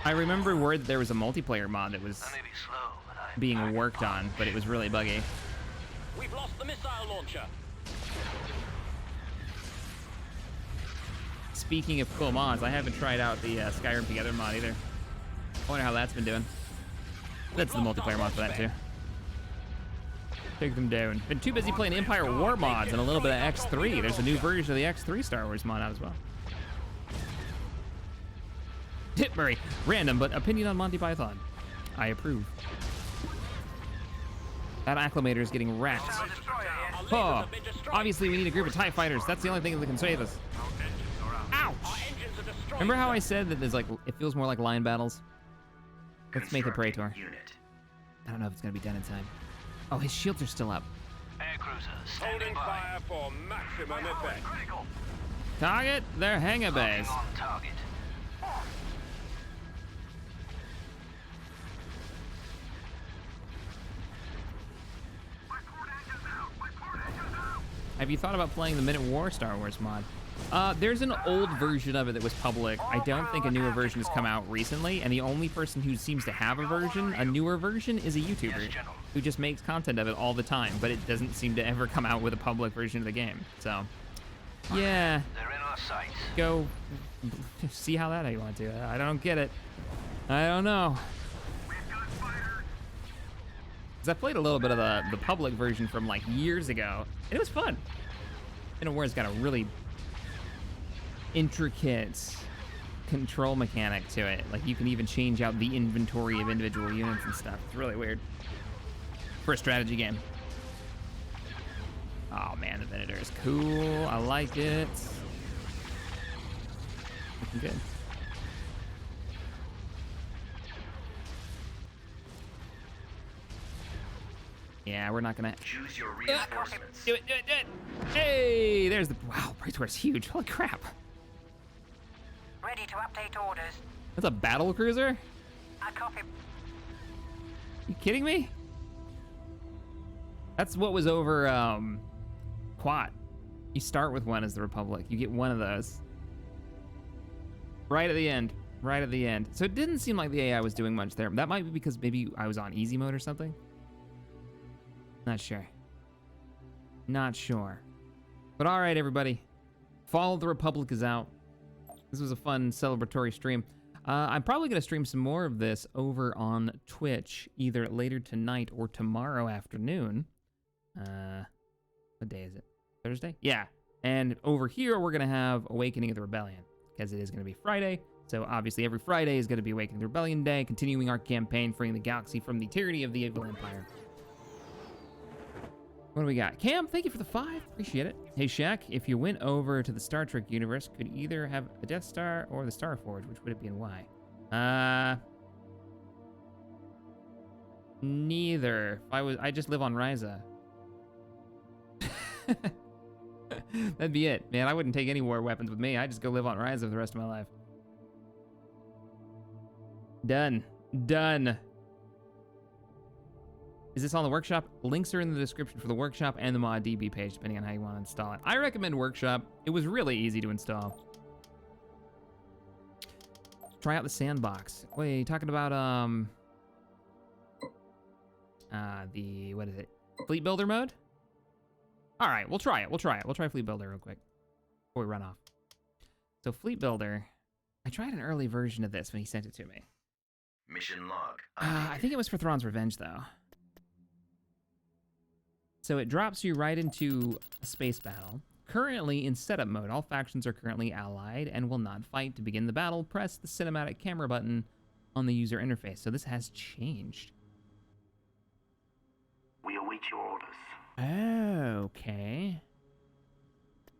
I remember word that there was a multiplayer mod that was I may be slow, but I being worked on, but it was really buggy. We've lost the missile launcher. Speaking of cool mods, I haven't tried out the Skyrim Together mod either. I wonder how that's been doing. That's the multiplayer mod for that too. Take them down. Been too busy playing Empire War mods and a little bit of X3. There's a new version of the X3 Star Wars mod out as well. Tip Murray, random, but opinion on Monty Python. I approve. That acclimator is getting wrecked. Missile destroyer here. Our lasers Oh, have been destroyed. obviously we need a group of TIE fighters. That's the only thing that can save us. Ouch! Our engines are destroyed. Remember how I said that there's like, it feels more like line battles? Let's make a constructing Praetor. unit. I don't know if it's gonna be done in time. Oh, his shields are still up. Air cruiser Holding standing by. fire for maximum effect. Critical. Target their hangar bays. On target. Have you thought about playing the Minute War Star Wars mod? There's an old version of it that was public. I don't think a newer version has come out recently, and the only person who seems to have a newer version, is a YouTuber who just makes content of it all the time, but it doesn't seem to ever come out with a public version of the game. So, yeah, They're in our sights. go see how that you want to. I don't get it. I don't know. Because I played a little bit of the public version from like years ago. It was fun. Minute War's got a really intricate control mechanic to it. Like you can even change out the inventory of individual units and stuff. It's really weird for a strategy game. Oh Oh man, the Venator is cool. I like it. Looking good. Yeah, we're not gonna Choose your reinforcements. do it. Hey, there's the wow. Praetor's huge. Holy crap! Ready to update orders. That's a battle cruiser. I copy. You kidding me? That's what was over Quat. You start with one as the Republic. You get one of those. Right at the end. Right at the end. So it didn't seem like the AI was doing much there. That might be because maybe I was on easy mode or something. Not sure. Not sure. But all right, everybody. Fall of the Republic is out. This was a fun celebratory stream. I'm probably going to stream some more of this over on Twitch, either later tonight or tomorrow afternoon. What day is it? Thursday? Yeah. And over here, we're going to have Awakening of the Rebellion, because it is going to be Friday. So obviously every Friday is going to be Awakening of the Rebellion Day, continuing our campaign, freeing the galaxy from the tyranny of the evil empire. What do we got? Cam, thank you for the 5. Appreciate it. Hey, Shaq, if you went over to the Star Trek universe, could either have a Death Star or the Star Forge. Which would it be and why? Neither. I just live on Ryza. That'd be it, man. I wouldn't take any war weapons with me. I just go live on Ryza for the rest of my life. Done. Done. Is this on the workshop? Links are in the description for the workshop and the Moddb page, depending on how you want to install it. I recommend workshop. It was really easy to install. Try out the sandbox. Wait, talking about what is it? Fleet Builder mode? All right, we'll try it. We'll try Fleet Builder real quick before we run off. So Fleet Builder, I tried an early version of this when he sent it to me. Mission log. I think it was for Thrawns Revenge though. So it drops you right into a space battle. Currently in setup mode, all factions are currently allied and will not fight. To begin the battle, press the cinematic camera button on the user interface. So this has changed. We await your orders. Okay.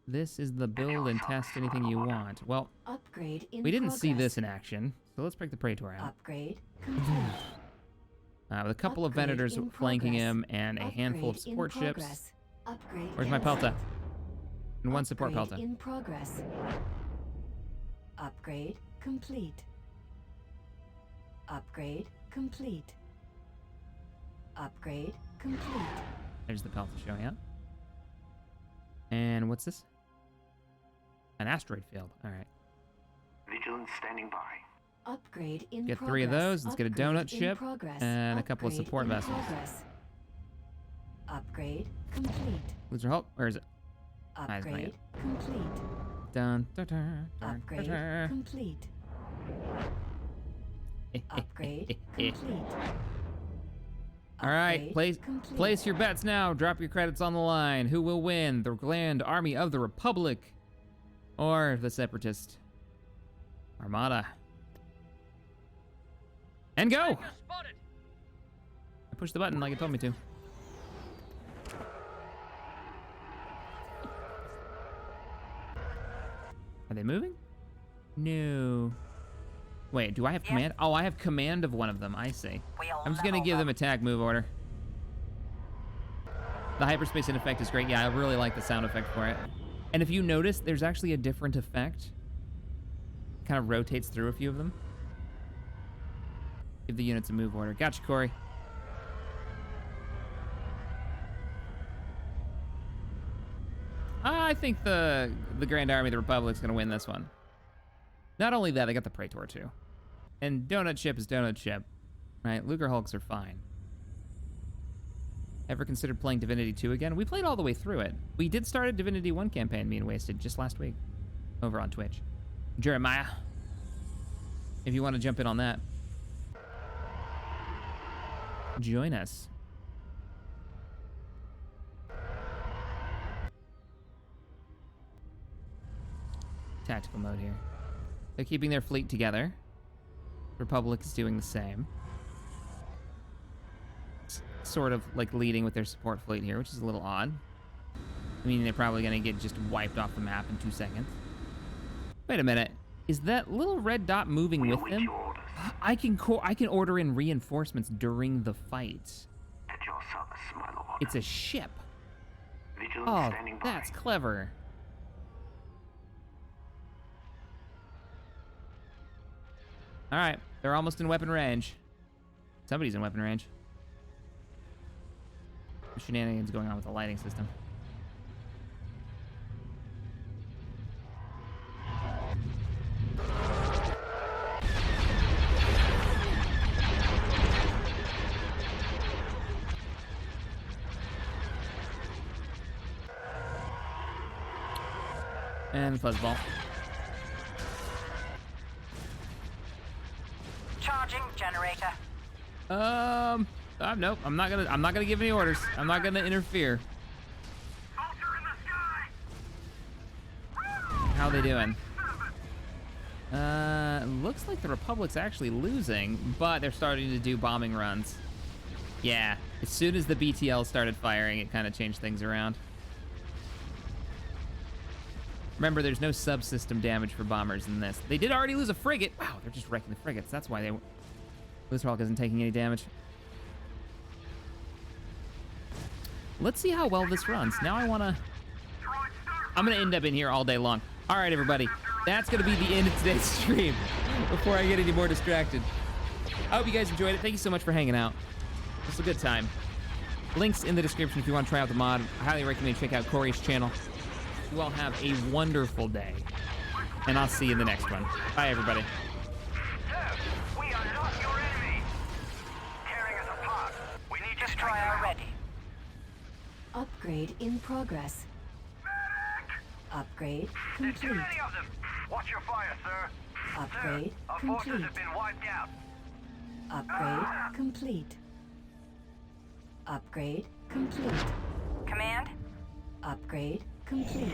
This is the build and test anything you want. Well, Upgrade in we didn't see progress. this in action, so let's break the Praetor out. Upgrade complete. With a couple of Upgrade Venators in flanking progress. him and a handful of Upgrade in support ships. progress. Upgrade Where's my complete. Pelta? And one support Upgrade Pelta. in progress. Upgrade complete. Upgrade complete. Upgrade complete. There's the Pelta showing up. And what's this? An asteroid field. All right. Vigilance standing by. Upgrade in Get progress. 3 of those. Let's get a Upgrade donut in ship progress. and a couple of Upgrade support in vessels. progress. Upgrade complete. Loser Hulk. Where is it? it's not Upgrade yet. complete. Dun, dun, dun, dun, Upgrade dun, complete. dun. Upgrade complete. All right, Upgrade place complete. your bets now. Drop your credits on the line. Who will win? The Grand Army of the Republic or the Separatist Armada? And go! Tiger spotted. I pushed the button like it told me to. Are they moving? No. Wait, do I have command? Oh, I have command of one of them. I see. I'm just gonna give them attack move order. The hyperspace in effect is great. Yeah, I really like the sound effect for it. And if you notice, there's actually a different effect. Kind of rotates through a few of them. Give the units a move order. Gotcha, Corey. I think the Grand Army of the Republic's gonna win this one. Not only that, they got the Praetor too. And Donut Ship is Donut Ship. Right? Luger Hulks are fine. Ever considered playing Divinity 2 again? We played all the way through it. We did start a Divinity 1 campaign, me and Wasted, just last week. Over on Twitch. Jeremiah, if you want to jump in on that, join us. Tactical mode here. They're keeping their fleet together. Republic is doing the same. Sort of like leading with their support fleet here, which is a little odd. I mean, they're probably gonna get just wiped off the map in 2 seconds. Wait a minute. Is that little red dot moving with them? I can order in reinforcements during the fight. At your service, my lord. It's a ship. Vigilant Oh, standing by. that's clever. All right, they're almost in weapon range. Somebody's in weapon range. Shenanigans going on with the lighting system. And fuzzball. Charging generator. Nope. I'm not gonna give any orders. I'm not gonna interfere. How they doing? Looks like the Republic's actually losing, but they're starting to do bombing runs. Yeah, as soon as the BTL started firing, it kind of changed things around. Remember, there's no subsystem damage for bombers in this. They did already lose a frigate. Wow, they're just wrecking the frigates. That's why Lutherhawk isn't taking any damage. Let's see how well this runs. Now I'm gonna end up in here all day long. All right, everybody. That's gonna be the end of today's stream before I get any more distracted. I hope you guys enjoyed it. Thank you so much for hanging out. It was a good time. Links in the description if you want to try out the mod. I highly recommend you check out Corey's channel. You all have a wonderful day, and I'll see you in the next one. Bye, everybody. Sir, we are not your enemy. Tearing us apart. We need to strike Destroyer out. ready. Upgrade in progress. Upgrade There's too complete. many of them. Watch your fire, sir. Upgrade Sir, our forces complete. have been wiped out. Upgrade complete. Upgrade complete. Command. Upgrade complete.